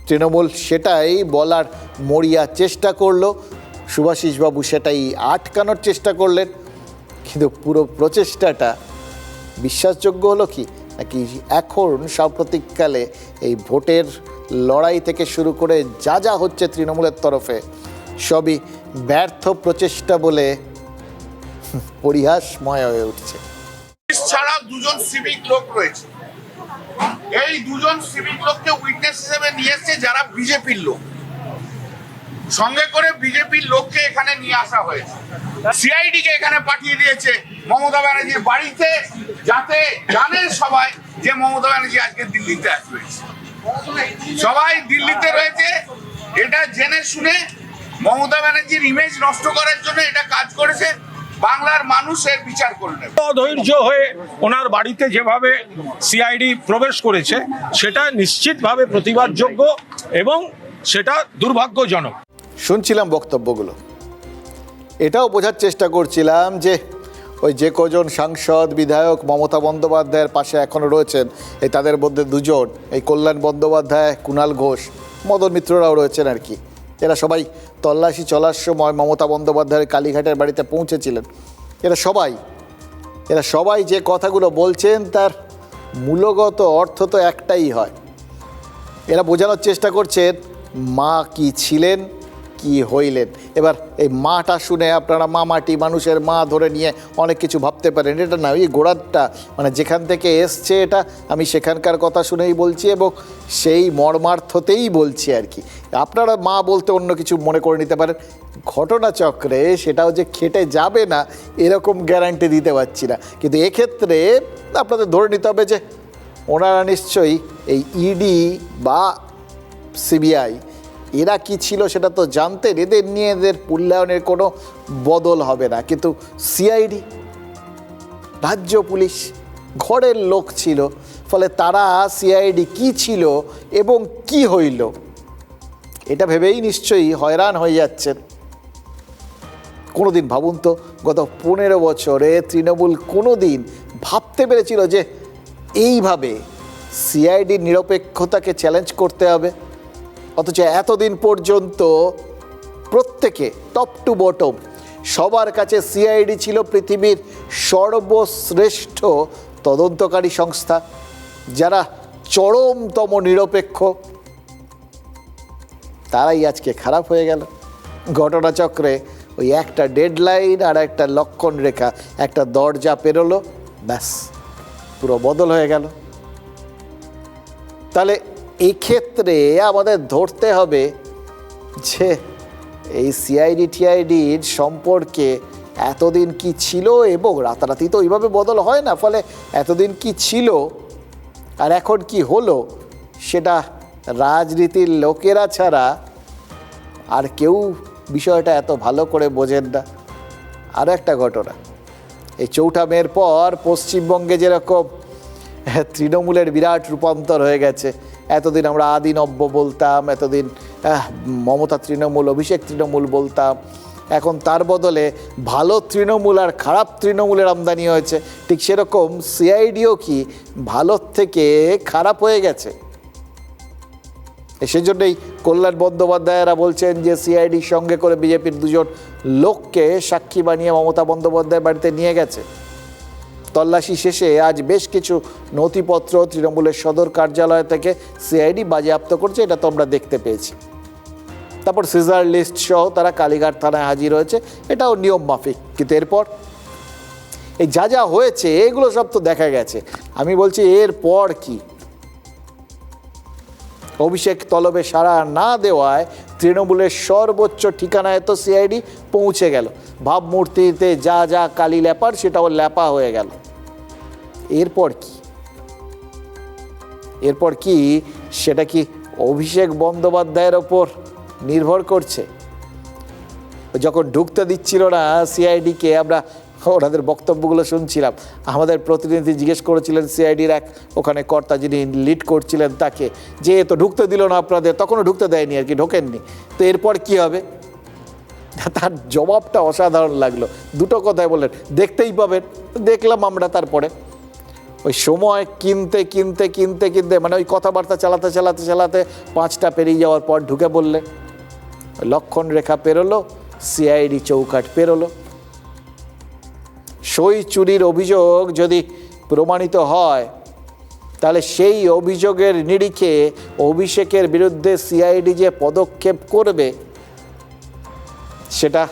তৃণমূল, সেটাই বলার মরিয়া চেষ্টা করলো। সুভাষিসবাবু সেটাই আটকানোর চেষ্টা করলেন, কিন্তু পুরো প্রচেষ্টাটা বিশ্বাসযোগ্য হলো কি, নাকি এখন সাম্প্রতিককালে এই ভোটের লড়াই থেকে শুরু করে যা যা হচ্ছে তৃণমূলের তরফে সবই ব্যর্থ প্রচেষ্টা বলে পরিহাসময় হয়ে উঠছে। ছাড়া দুজন সিভিক লোক রয়েছে, এই দুজন সিভিক লোককে উইটনেস হিসেবে নিয়ে এসছে যারা বিজেপির লোক, সঙ্গে করে বিজেপির লোককে এখানে নিয়ে আসা হয়েছে। সিআইডি কে এখানে পাঠিয়ে দিয়েছে মমতা ব্যানার্জির বাড়িতে, যাতে জানে সবাই যে মমতা ব্যানার্জি আজকে দিল্লিতে আসবে। সবাই দিল্লিতে রয়েছে, এটা জেনে শুনে মমতা ব্যানার্জির ইমেজ নষ্ট করার জন্য এটা কাজ করেছে। বাংলার মানুষ এর বিচার করে নেবে। অধৈর্য হয়ে ওনার বাড়িতে যেভাবে সিআইডি প্রবেশ করেছে সেটা নিশ্চিতভাবে প্রতিবাদযোগ্য এবং সেটা দুর্ভাগ্যজনক। শুনছিলাম বক্তব্যগুলো, এটাও বোঝার চেষ্টা করছিলাম যে ওই যে কজন সাংসদ বিধায়ক মমতা বন্দ্যোপাধ্যায়ের পাশে এখনও রয়েছেন, এই তাদের মধ্যে দুজন, এই কল্যাণ বন্দ্যোপাধ্যায়, কুণাল ঘোষ, মদন মিত্ররাও রয়েছেন আর কি, এরা সবাই তল্লাশি চলার সময় মমতা বন্দ্যোপাধ্যায়ের কালীঘাটের বাড়িতে পৌঁছেছিলেন। এরা সবাই যে কথাগুলো বলছেন তার মূলগত অর্থ তো একটাই হয়, এরা বোঝানোর চেষ্টা করছেন মা কি ছিলেন, কি হইলেন। এবার এই মাটা শুনে আপনারা মা মাটি, মানুষের মা ধরে নিয়ে অনেক কিছু ভাবতে পারেন, এটা না, এই গোড়াটা মানে যেখান থেকে এসছে এটা আমি সেখানকার কথা শুনেই বলছি এবং সেই মর্মার্থতেই বলছি আর কি। আপনারা মা বলতে অন্য কিছু মনে করে নিতে পারেন, ঘটনাচক্রে সেটাও যে খেটে যাবে না এরকম গ্যারান্টি দিতে পারছি না, কিন্তু এক্ষেত্রে আপনাদের ধরে নিতে হবে যে ওনারা নিশ্চয়ই এই ইডি বা সিবিআই এরা কি ছিল সেটা তো জানতেন, এদের নিয়ে এদের মূল্যায়নের কোনো বদল হবে না। কিন্তু সিআইডি, রাজ্য পুলিশ ঘরের লোক ছিল, ফলে তারা সিআইডি কি ছিল এবং কি হইল এটা ভেবেই নিশ্চয়ই হয়রান হয়ে যাচ্ছেন। কোনোদিন ভাবুন তো, গত 15 বছরে তৃণমূল কোনোদিন ভাবতে পেরেছিল যে এইভাবে সিআইডির নিরপেক্ষতাকে চ্যালেঞ্জ করতে হবে? অথচ এতদিন পর্যন্ত প্রত্যেকে টপ টু বটম সবার কাছে সিআইডি ছিল পৃথিবীর সর্বশ্রেষ্ঠ তদন্তকারী সংস্থা, যারা চরমতম নিরপেক্ষ। তারাই আজকে খারাপ হয়ে গেল। ঘটনাচক্রে ওই একটা ডেডলাইন আর একটা লক্ষণ রেখা, একটা দরজা পেরোলো, ব্যাস পুরো বদল হয়ে গেল। তাহলে এই ক্ষেত্রে আমাদের ধরতে হবে যে এই সিআইডি টিআইডির সম্পর্কে এতদিন কি ছিল, এবং রাতারাতি তো ওইভাবে বদল হয় না, ফলে এতদিন কি ছিল আর এখন কি হলো সেটা রাজনীতির লোকেরা ছাড়া আর কেউ বিষয়টা এত ভালো করে বোঝেন না। আরও একটা ঘটনা, এই 4 মের পর পশ্চিমবঙ্গে যেরকম তৃণমূলের বিরাট রূপান্তর হয়ে গেছে, এতদিন আমরা আদি নব্য বলতাম, এতদিন মমতা তৃণমূল, অভিষেক তৃণমূল বলতাম, এখন তার বদলে ভালো তৃণমূল আর খারাপ তৃণমূলের আমদানি হয়েছে। ঠিক সেরকম সিআইডিও কি ভালোর থেকে খারাপ হয়ে গেছে? সেজন্যই কল্যাণ বন্দ্যোপাধ্যায়রা বলছেন যে সিআইডির সঙ্গে করে বিজেপির 2জন লোককে সাক্ষী বানিয়ে মমতা বন্দ্যোপাধ্যায়ের বাড়িতে নিয়ে গেছে। তল্লাশি শেষে আজ বেশ কিছু নথিপত্র তৃণমূলের সদর কার্যালয় থেকে সিআইডি বাজেয়াপ্ত করছে, এটা তো আমরা দেখতে পেয়েছি। তারপর সিজার লিস্ট সহ তারা কালীঘাট থানায় হাজির হয়েছে, এটাও নিয়ম মাফিক। কিন্তু এরপর এই যা যা হয়েছে এগুলো সব তো দেখা গেছে। আমি বলছি এরপর কি? অভিষেক তলবে সাড়া না দেওয়ায় তৃণমূলের সর্বোচ্চ ঠিকানায় তো সিআইডি পৌঁছে গেল। ভাবমূর্তিতে যা যা কালি ল্যাপার সেটাও ল্যাপা হয়ে গেল। এরপর কি? এরপর কি সেটা কি অভিষেক বন্দ্যোপাধ্যায়ের ওপর নির্ভর করছে? যখন ঢুকতে দিচ্ছিল না সিআইডিকে, আমরা ওনাদের বক্তব্যগুলো শুনছিলাম। আমাদের প্রতিনিধি জিজ্ঞেস করেছিলেন সিআইডির এক ওখানে কর্তা যিনি লিড করছিলেন তাকে, যে তো ঢুকতে দিল না আপনাদের, তখনও ঢুকতে দেয়নি আর কি, ঢোকেননি, তো এরপর কি হবে? তার জবাবটা অসাধারণ লাগলো। দুটো কথাই বললেন, দেখতেই পাবেন। দেখলাম আমরা। তারপরে ওই সময় কিনতে কিনতে কিনতে কিনতে মানে ওই কথাবার্তা চালাতে চালাতে চালাতে 5টা পেরিয়ে যাওয়ার পর ঢুকে বললেন, লক্ষণ রেখা পেরোলো, সিআইডি চৌকাঠ পেরোলো। সই চুরির অভিযোগ যদি প্রমাণিত হয় তাহলে সেই অভিযোগের নিরিখে অভিষেকের বিরুদ্ধে সিআইডি যে পদক্ষেপ করবে সেটা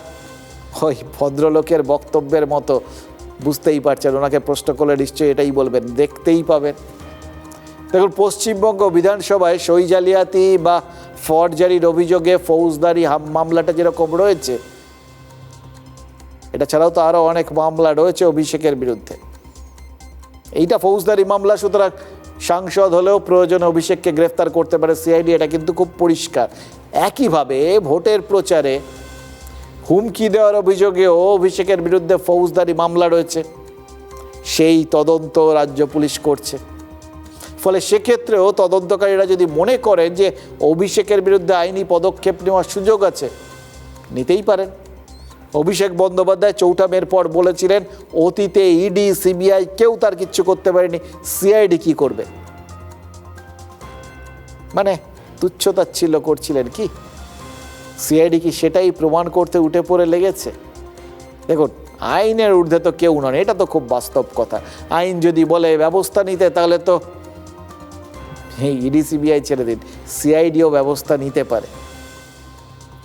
ওই ভদ্রলোকের বক্তব্যের মতো বুঝতেই পারছেন। ওনাকে প্রশ্ন করলে নিশ্চয়ই এটাই বলবেন, দেখতেই পাবেন। দেখুন, পশ্চিমবঙ্গ বিধানসভায় সই জালিয়াতি বা ফরজারির অভিযোগে ফৌজদারি মামলাটা যেরকম রয়েছে, এটা ছাড়াও তো আরও অনেক মামলা রয়েছে অভিষেকের বিরুদ্ধে। এইটা ফৌজদারি মামলা, সুতরাং সাংসদ হলেও প্রয়োজনে অভিষেককে গ্রেফতার করতে পারে সিআইডি, এটা কিন্তু খুব পরিষ্কার। একইভাবে ভোটের প্রচারে হুমকি দেওয়ার অভিযোগেও অভিষেকের বিরুদ্ধে ফৌজদারি মামলা রয়েছে, সেই তদন্ত রাজ্য পুলিশ করছে। ফলে সেক্ষেত্রেও তদন্তকারীরা যদি মনে করেন যে অভিষেকের বিরুদ্ধে আইনি পদক্ষেপ নেওয়ার সুযোগ আছে, নিতেই পারেন। অভিষেক বন্দ্যোপাধ্যায় 4 মের পর বলেছিলেন অতীতে ইডি সিবিআই কেউ তার কিচ্ছু করতে পারেনি, সিআইডি কি করবে? মানে তুচ্ছতাচ্ছিল্য করছিলেন কি? সিআইডি কি সেটাই প্রমাণ করতে উঠে পড়ে লেগেছে? দেখুন, আইনের ঊর্ধ্বে তো কেউ নন, এটা তো খুব বাস্তব কথা। আইন যদি বলে ব্যবস্থা নিতে, তাহলে তো ইডি সিবিআই ছেড়ে দিন, সিআইডিও ব্যবস্থা নিতে পারে।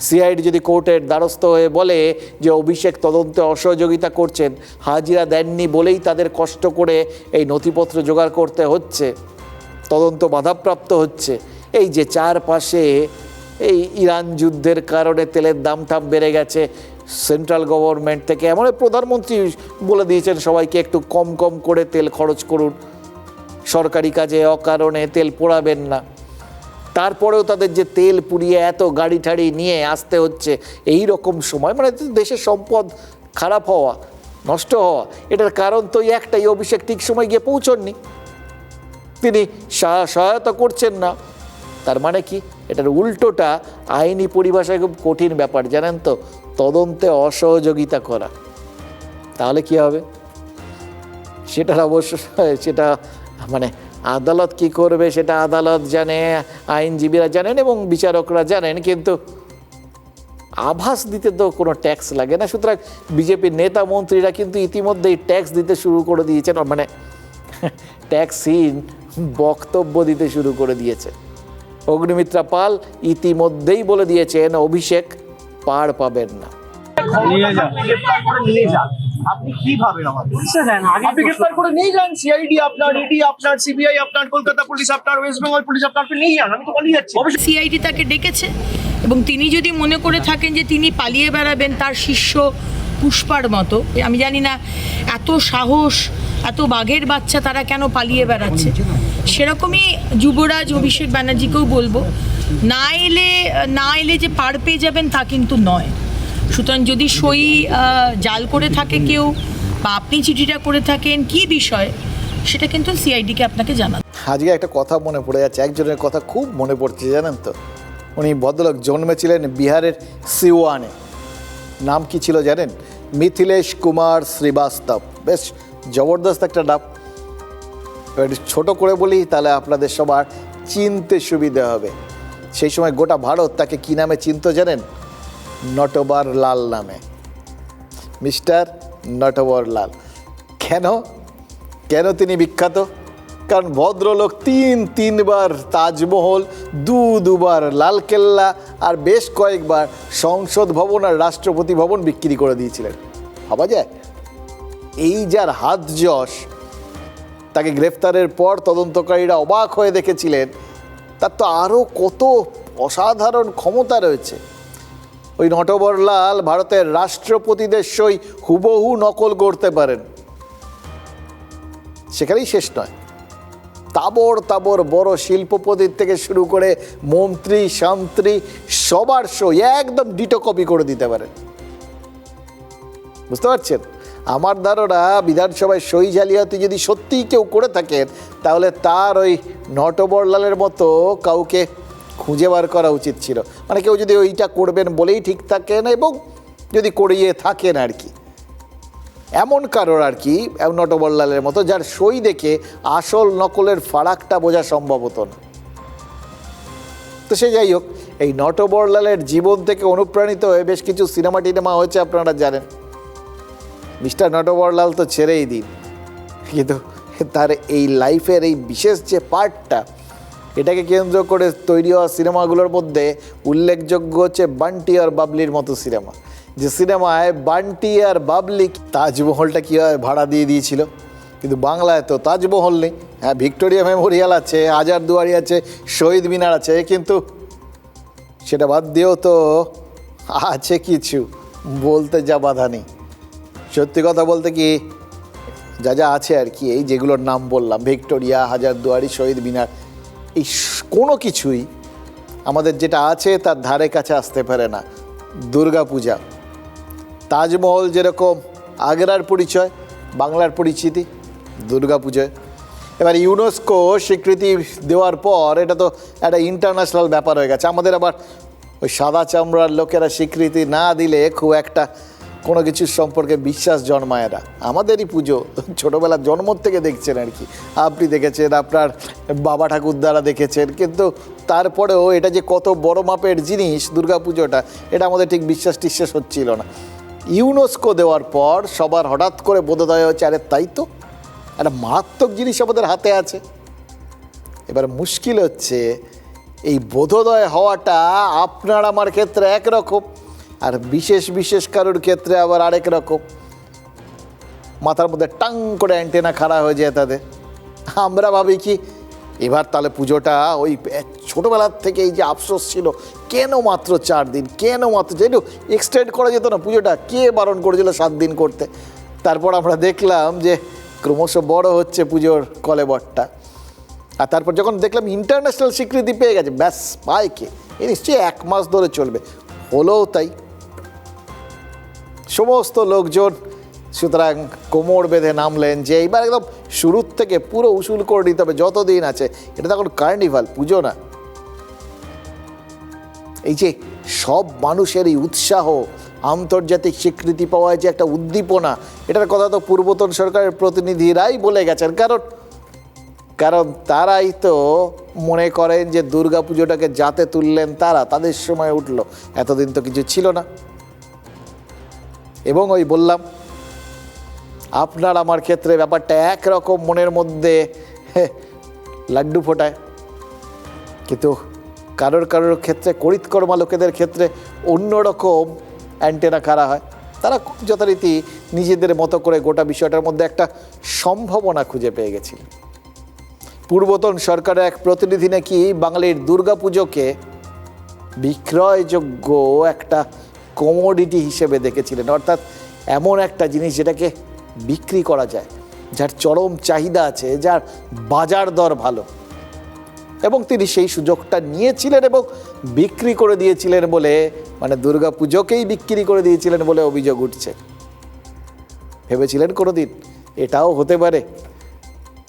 সিআইডি যদি কোর্টের দ্বারস্থ হয়ে বলে যে অভিষেক তদন্তে অসহযোগিতা করছেন, হাজিরা দেননি বলেই তাদের কষ্ট করে এই নথিপত্র জোগাড় করতে হচ্ছে, তদন্ত বাধাপ্রাপ্ত হচ্ছে, এই যে চারপাশে এই ইরান যুদ্ধের কারণে তেলের দাম বেড়ে গেছে, সেন্ট্রাল গভর্নমেন্ট থেকে এমন প্রধানমন্ত্রী বলে দিয়েছেন সবাইকে একটু কম কম করে তেল খরচ করুন, সরকারি কাজে অকারণে তেল পোড়াবেন না। তারপরেও তাদের যে তেল পুড়িয়ে এত গাড়ি ঠাড়ি নিয়ে আসতে হচ্ছে এই রকম সময়, মানে দেশের সম্পদ খারাপ হওয়া, নষ্ট হওয়া, এটার কারণ তো একটাই, অভিষেক ঠিক সময় গিয়ে পৌঁছননি, তিনি সহায়তা করছেন না। তার মানে কি? এটার উল্টোটা আইনি পরিভাষায় খুব কঠিন ব্যাপার, জানেন তো, তদন্তে অসহযোগিতা করা। তাহলে কি হবে? সেটার অবশ্য সেটা মানে আদালত কি করবে সেটা আদালত জানে, আইনজীবীরা জানেন এবং বিচারকরা জানেন, কিন্তু আভাস দিতে তো কোনো ট্যাক্স লাগে না। সুতরাং বিজেপির নেতা মন্ত্রীরা কিন্তু ইতিমধ্যেই ট্যাক্স দিতে শুরু করে দিয়েছেন, মানে ট্যাক্সহীন বক্তব্য দিতে শুরু করে দিয়েছে। অগ্নিমিত্রা পাল ইতিমধ্যেই বলে দিয়েছেন অভিষেক পার পাবেন না। আপনি কি ভাবেন? আমাদের আপনি গ্রেফতার করে নিয়ে যান, সিআইডি আপনার, ইডি আপনার, সিবিআই আপনার, কলকাতা পুলিশ আপনার, ওয়েস্ট বেঙ্গল পুলিশ আপনার, আপনি নিয়ে যান, আমি তো পালিয়ে যাচ্ছি। সিআইডি তাকে ডেকেছে এবং তিনি যদি মনে করে থাকেন যে তিনি পালিয়ে বেড়াবেন তার শিষ্য পুষ্পার মতো, আমি জানি না এত সাহস, এত বাঘের বাচ্চা তারা কেন পালিয়ে বেড়াচ্ছে। সেরকমই যুবরাজ অভিষেক ব্যানার্জিকেও বলবো, না এলে যে পার পেয়ে যাবেন তা কিন্তু নয়। সুতরাং যদি সই জাল করে থাকে কেউ বা আপনি চিঠিটা করে থাকেন, কি বিষয় সেটা কিন্তু সিআইডিকে আপনাকে জানান। আজকে একটা কথা মনে পড়ে যাচ্ছে, একজনের কথা খুব মনে পড়ছে, জানেন তো, উনি ভদ্রলোক জন্মেছিলেন বিহারের সিওয়ানে। নাম কি ছিল জানেন? মিথিলেশ কুমার শ্রীবাস্তব। বেশ জবরদস্ত একটা নাম। ছোট করে বলি তাহলে আপনাদের সবার চিনতে সুবিধা হবে। সেই সময় গোটা ভারত তাকে কি নামে চিনতো জানেন? নটবর লাল নামে, মিস্টার নটবর লাল। কেন? কেন তিনি বিখ্যাত? কারণ ভদ্রলোক তিনবার তাজমহল, দুবার লালকেল্লা আর বেশ কয়েকবার সংসদ ভবন আর রাষ্ট্রপতি ভবন বিক্রি করে দিয়েছিলেন। ভাবা যায়? এই যার হাত যশ, তাকে গ্রেফতারের পর তদন্তকারীরা অবাক হয়ে দেখেছিলেন তার তো আরও কত অসাধারণ ক্ষমতা রয়েছে। ওই নটবরলাল ভারতের রাষ্ট্রপতিদের সই হুবহু নকল করতে পারেন। সেখানেই শেষ নয়, তাবর বড় শিল্পপতির থেকে শুরু করে মন্ত্রী শান্ত্রী সবার সই একদম ডিটো কপি করে দিতে পারেন। বুঝতে পারছেন? আমার ধারণা বিধানসভায় সই জালিয়াতি যদি সত্যিই কেউ করে থাকেন তাহলে তার ওই নটবরলালের মতো কাউকে খুঁজে বার করা উচিত ছিল। মানে কেউ যদি ওইটা করবেন বলেই ঠিক থাকেন এবং যদি করিয়ে থাকেন আর কি, এমন কারোর আর কি নটবরলালের মতো যার সই দেখে আসল নকলের ফারাকটা বোঝা সম্ভব হতো না। তো সে যাই হোক, এই নটবরলালের জীবন থেকে অনুপ্রাণিত হয়ে বেশ কিছু সিনেমা টিনেমা হয়েছে, আপনারা জানেন। মিস্টার নটবরলাল তো ছেড়েই দিন, কিন্তু তার এই লাইফের এই বিশেষ যে পার্টটা, এটাকে কেন্দ্র করে তৈরি হওয়া সিনেমাগুলোর মধ্যে উল্লেখযোগ্য হচ্ছে বান্টি আর বাবলির মতো সিনেমা। যে সিনেমায় বান্টি আর বাবলি তাজমহলটা কীভাবে ভাড়া দিয়ে দিয়েছিল, কিন্তু বাংলায় তো তাজমহল নেই। হ্যাঁ, ভিক্টোরিয়া মেমোরিয়াল আছে, হাজারদুয়ারি আছে, শহীদ মিনার আছে, কিন্তু সেটা বাদ দিয়েও তো আছে কিছু, বলতে যা বাধা নেই। সত্যি কথা বলতে কি, যা আছে আর কি, এই যেগুলোর নাম বললাম, ভিক্টোরিয়া, হাজারদুয়ারি, শহীদ মিনার, এই কোনো কিছুই আমাদের যেটা আছে তার ধারে কাছে আসতে পারে না। দুর্গাপূজা, তাজমহল যেরকম আগ্রার পরিচয়, বাংলার পরিচিতি দুর্গাপূজায়। এবার ইউনেস্কো স্বীকৃতি দেওয়ার পর এটা তো একটা ইন্টারন্যাশনাল ব্যাপার হয়ে গেছে। আমাদের আবার ওই সাদা চামড়ার লোকেরা স্বীকৃতি না দিলে খুব একটা কোনো কিছুর সম্পর্কে বিশ্বাস জন্মায় না। আমাদেরই পুজো, ছোটোবেলার জন্ম থেকে দেখছেন আর কি, আপনি দেখেছেন, আপনার বাবা ঠাকুরদারা দেখেছেন, কিন্তু তারপরেও এটা যে কত বড় মাপের জিনিস দুর্গাপুজোটা, এটা আমাদের ঠিক বিশ্বাস টিশ্বাস হচ্ছিল না। ইউনেস্কো দেওয়ার পর সবার হঠাৎ করে বোধোদয় হচ্ছে, আরে তাই তো, একটা মারাত্মক জিনিস আমাদের হাতে আছে। এবার মুশকিল হচ্ছে এই বোধোদয় হওয়াটা আপনার আমার ক্ষেত্রে একরকম, আর বিশেষ কারোর ক্ষেত্রে আবার আরেক রকম। মাথার মধ্যে টাং করে অ্যান্টেনা খাড়া হয়ে যায় তাদের। আমরা ভাবি কি এবার তাহলে পুজোটা ওই ছোটোবেলার থেকে এই যে আফসোস ছিল, কেন মাত্র 4 দিন, কেন মাত্র, যেহেতু এক্সটেন্ড করা যেত না পুজোটা, কে বারণ করেছিল 7 দিন করতে। তারপর আমরা দেখলাম যে ক্রমশ বড় হচ্ছে পুজোর কলেবরটা, আর তারপর যখন দেখলাম ইন্টারন্যাশনাল স্বীকৃতি পেয়ে গেছে, ব্যাস পায় কে, এই নিশ্চয়ই 1 মাস ধরে চলবে। হলেও তাই, সমস্ত লোকজন সুতরাং কোমর বেঁধে নামলেন যে এইবার একদম শুরুর থেকে পুরো উসুল করে নিতে হবে যতদিন আছে। এটা তো এখন কার্নিভাল, পুজো না। এই যে সব মানুষের এই উৎসাহ, আন্তর্জাতিক স্বীকৃতি পাওয়ায় যে একটা উদ্দীপনা, এটার কথা তো পূর্বতন সরকারের প্রতিনিধিরাই বলে গেছেন। কারণ তারাই তো মনে করেন যে দুর্গা পুজোটাকে যাতে তুললেন তারা, তাদের সময় উঠলো, এতদিন তো কিছু ছিল না। এবং ওই বললাম, আপনার আমার ক্ষেত্রে ব্যাপারটা একরকম, মনের মধ্যে লাড্ডু ফোটায়, কিন্তু কারোর ক্ষেত্রে, করিতকর্মা লোকেদের ক্ষেত্রে অন্যরকম অ্যান্টেনা খাড়া হয়। তারা যথারীতি নিজেদের মতো করে গোটা বিষয়টার মধ্যে একটা সম্ভাবনা খুঁজে পেয়ে গেছিলেন। পূর্বতন সরকারের এক প্রতিনিধি নাকি বাঙালির দুর্গাপুজোকে বিক্রয়যোগ্য একটা কমোডিটি হিসেবে দেখেছিলেন, অর্থাৎ এমন একটা জিনিস যেটাকে বিক্রি করা যায়, যার চরম চাহিদা আছে, যার বাজার দর ভালো। এবং তিনি সেই সুযোগটা নিয়েছিলেন এবং বিক্রি করে দিয়েছিলেন বলে, মানে দুর্গাপুজোকেই বিক্রি করে দিয়েছিলেন বলে অভিযোগ উঠছে। ভেবেছিলেন কোনোদিন এটাও হতে পারে?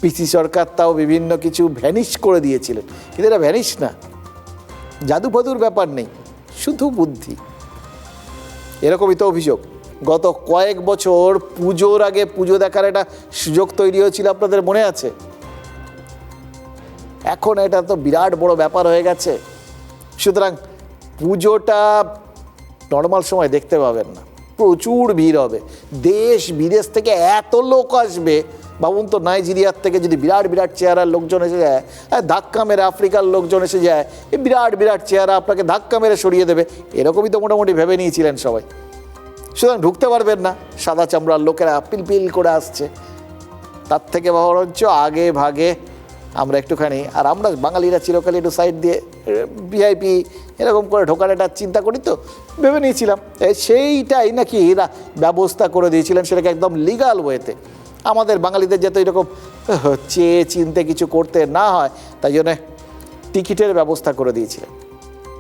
পিসি সরকার তাও বিভিন্ন কিছু ভ্যানিশ করে দিয়েছিলেন, কিন্তু এটা ভ্যানিশ না, জাদু ফাদুর ব্যাপার নেই, শুধু বুদ্ধি। এরকমই তো অভিযোগ। গত কয়েক বছর পুজোর আগে পুজো দেখার একটা সুযোগ তৈরি হয়েছিল, আপনাদের মনে আছে? এখন এটা তো বিরাট বড় ব্যাপার হয়ে গেছে। সুতরাং পুজোটা নর্মাল সময় দেখতে পাবেন না, প্রচুর ভিড় হবে, দেশ বিদেশ থেকে এত লোক আসবে ভাবুন তো, নাইজেরিয়ার থেকে যদি বিরাট বিরাট চেহারার লোকজন এসে যায়, ধাক্কা মেরে আফ্রিকার লোকজন এসে যায়, এই বিরাট বিরাট চেহারা আপনাকে ধাক্কা মেরে সরিয়ে দেবে, এরকমই তো মোটামুটি ভেবে নিয়েছিলেন সবাই। সুতরাং ঢুকতে পারবেন না, সাদা চামড়ার লোকেরা পিলপিল করে আসছে। তার থেকে বরঞ্চ আগে ভাগে আমরা একটুখানি, আর আমরা বাঙালিরা চিরকালই একটু সাইড দিয়ে ভিআইপি এরকম করে ঢোকার একটা চিন্তা করি, তো ভেবে নিয়েছিলাম সেইটাই নাকি এরা ব্যবস্থা করে দিয়েছিলেন, সেটাকে একদম লিগাল ওয়েতে। আমাদের বাঙালিদের যাতে এরকম চেয়ে চিনতে কিছু করতে না হয়, তাই জন্য টিকিটের ব্যবস্থা করে দিয়েছিলেন।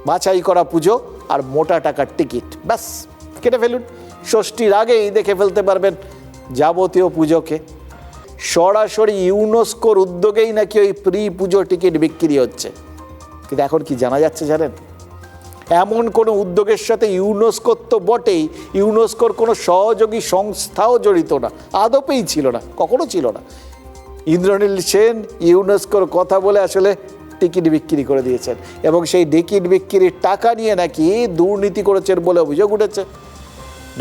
বাছাই করা পুজো আর মোটা টাকার টিকিট, ব্যাস কেটে ফেলুন। ষষ্ঠীর আগেই দেখে ফেলতে পারবেন যাবতীয় পুজোকে। সরাসরি ইউনেস্কোর উদ্যোগেই নাকি ওই প্রি পুজো টিকিট বিক্রি হচ্ছে। কিন্তু এখন কি জানা যাচ্ছে জানেন, এমন কোনো উদ্যোগের সাথে ইউনেস্কোর তো বটেই, ইউনেস্কোর কোনো সহযোগী সংস্থাও জড়িত না, আদপেই ছিল না, কখনো ছিল না। ইন্দ্রনীল সেন ইউনেস্কোর কথা বলে আসলে টিকিট বিক্রি করে দিয়েছেন, এবং সেই টিকিট বিক্রির টাকা নিয়ে নাকি দুর্নীতি করেছেন বলে অভিযোগ উঠেছে।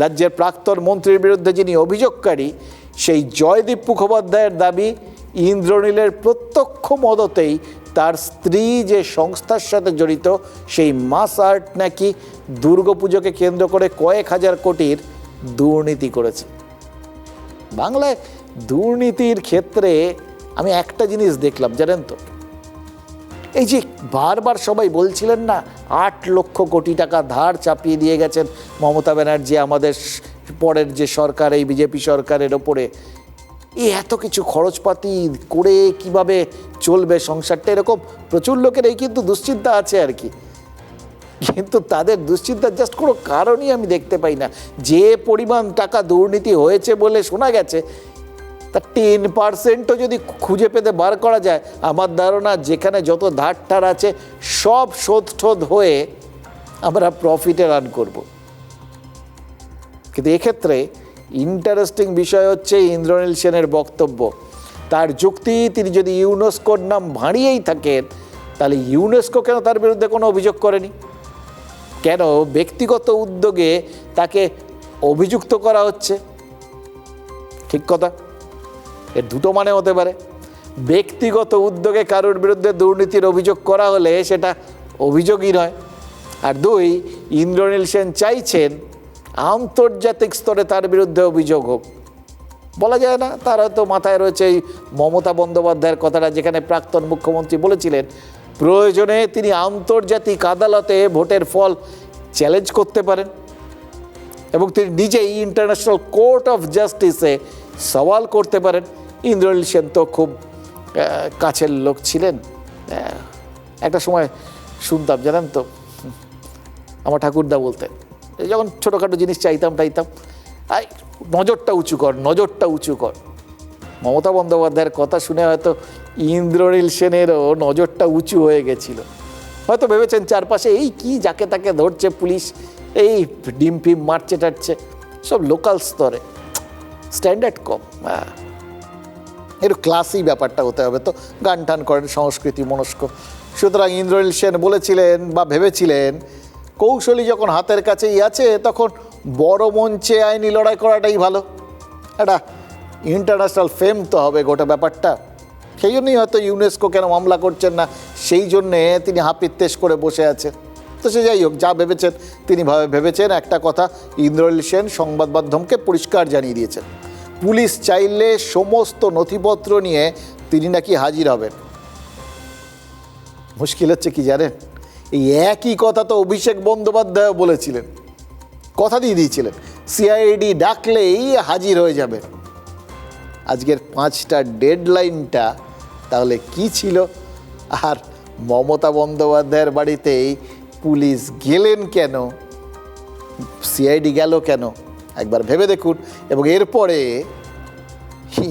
রাজ্যের প্রাক্তন মন্ত্রীর বিরুদ্ধে যিনি অভিযোগকারী, সেই জয়দীপ মুখোপাধ্যায়ের দাবি, ইন্দ্রনীলের প্রত্যক্ষ মদতেই তার স্ত্রী যে সংস্থার সাথে জড়িত, সেই মাস আর্ট নাকি দুর্গাপুজোকে কেন্দ্র করে কয়েক হাজার কোটির দুর্নীতি করেছে। বাংলায় দুর্নীতির ক্ষেত্রে আমি একটা জিনিস দেখলাম জানেন তো, এই যে বারবার সবাই বলছিলেন না 8 লক্ষ কোটি টাকা ধার চাপিয়ে দিয়ে গেছেন মমতা ব্যানার্জি আমাদের পরের যে সরকার, এই বিজেপি সরকারের ওপরে, এই এত কিছু খরচপাতি করে কিভাবে চলবে সংসারটা, এরকম প্রচুর লোকের এই কিন্তু দুশ্চিন্তা আছে আর কি। কিন্তু তাদের দুশ্চিন্তার জাস্ট কোনো কারণই আমি দেখতে পাই না। যে পরিমাণ টাকা দুর্নীতি হয়েছে বলে শোনা গেছে, তা 10%ও যদি খুঁজে পেতে বার করা যায়, আমার ধারণা যেখানে যত ধার ঠার আছে সব শোধ হয়ে আমরা প্রফিটে রান করব। কিন্তু এক্ষেত্রে ইন্টারেস্টিং বিষয় হচ্ছে ইন্দ্রনীল সেনের বক্তব্য। তার যুক্তি, তিনি যদি ইউনেস্কোর নাম ভাঁড়িয়েই থাকেন, তাহলে ইউনেস্কো কেন তার বিরুদ্ধে কোনো অভিযোগ করেনি? কেন ব্যক্তিগত উদ্যোগে তাকে অভিযুক্ত করা হচ্ছে? ঠিক কথা, এর দুটো মানে হতে পারে। ব্যক্তিগত উদ্যোগে কারোর বিরুদ্ধে দুর্নীতির অভিযোগ করা হলে সেটা অভিযোগই নয়। আর 2, ইন্দ্রনীল সেন চাইছেন আন্তর্জাতিক স্তরে তার বিরুদ্ধে অভিযোগ হোক। বলা যায় না, তার হয়তো মাথায় রয়েছে এই মমতা বন্দ্যোপাধ্যায়ের কথাটা, যেখানে প্রাক্তন মুখ্যমন্ত্রী বলেছিলেন প্রয়োজনে তিনি আন্তর্জাতিক আদালতে ভোটের ফল চ্যালেঞ্জ করতে পারেন, এবং তিনি নিজেই ইন্টারন্যাশনাল কোর্ট অফ জাস্টিসে সওয়াল করতে পারেন। ইন্দ্রনীল সেন তো খুব কাছের লোক ছিলেন। একটা সময় শুনতাম জানেন তো, আমার ঠাকুরদা বলতেন, যখন ছোটোখাটো জিনিস চাইতাম নজরটা উঁচু কর, নজরটা উঁচু কর। মমতা বন্দ্যোপাধ্যায়ের কথা শুনে হয়তো ইন্দ্রনীল সেনেরও নজরটা উঁচু হয়ে গেছিল। হয়তো ভেবেছেন চারপাশে এই কি যাকে তাকে ধরছে পুলিশ, এই ডিম ফিম মারছে টাটছে, সব লোকাল স্তরে, স্ট্যান্ডার্ড কম। একটু ক্লাসি ব্যাপারটা হতে হবে, তো গান টান করেন, সংস্কৃতি মনস্ক। সুতরাং ইন্দ্রনীল সেন বলেছিলেন বা ভেবেছিলেন কৌশলী যখন হাতের কাছেই আছে, তখন বড় মঞ্চে আইনি লড়াই করাটাই ভালো। একটা ইন্টারন্যাশনাল ফেম তো হবে গোটা ব্যাপারটা। সেই জন্যই হয়তো ইউনেস্কো কেন মামলা করছেন না, সেই জন্যে তিনি হাপিত্তেশ করে বসে আছেন। তো সে যাই হোক, যা ভেবেছেন তিনি ভেবেছেন। একটা কথা ইন্দ্রনীল সেন সংবাদ মাধ্যমকে পরিষ্কার জানিয়ে দিয়েছেন, পুলিশ চাইলে সমস্ত নথিপত্র নিয়ে তিনি নাকি হাজির হবেন। মুশকিল হচ্ছে কি জানেন, এই একই কথা তো অভিষেক বন্দ্যোপাধ্যায় বলেছিলেন, কথা দিয়ে দিয়েছিলেন সিআইডি ডাকলেই হাজির হয়ে যাবে। আজকের 5টা ডেডলাইনটা তাহলে কি ছিল? আর মমতা বন্দ্যোপাধ্যায়ের বাড়িতেই পুলিশ গেলেন কেন, সিআইডি গেল কেন, একবার ভেবে দেখুন। এবং এরপরে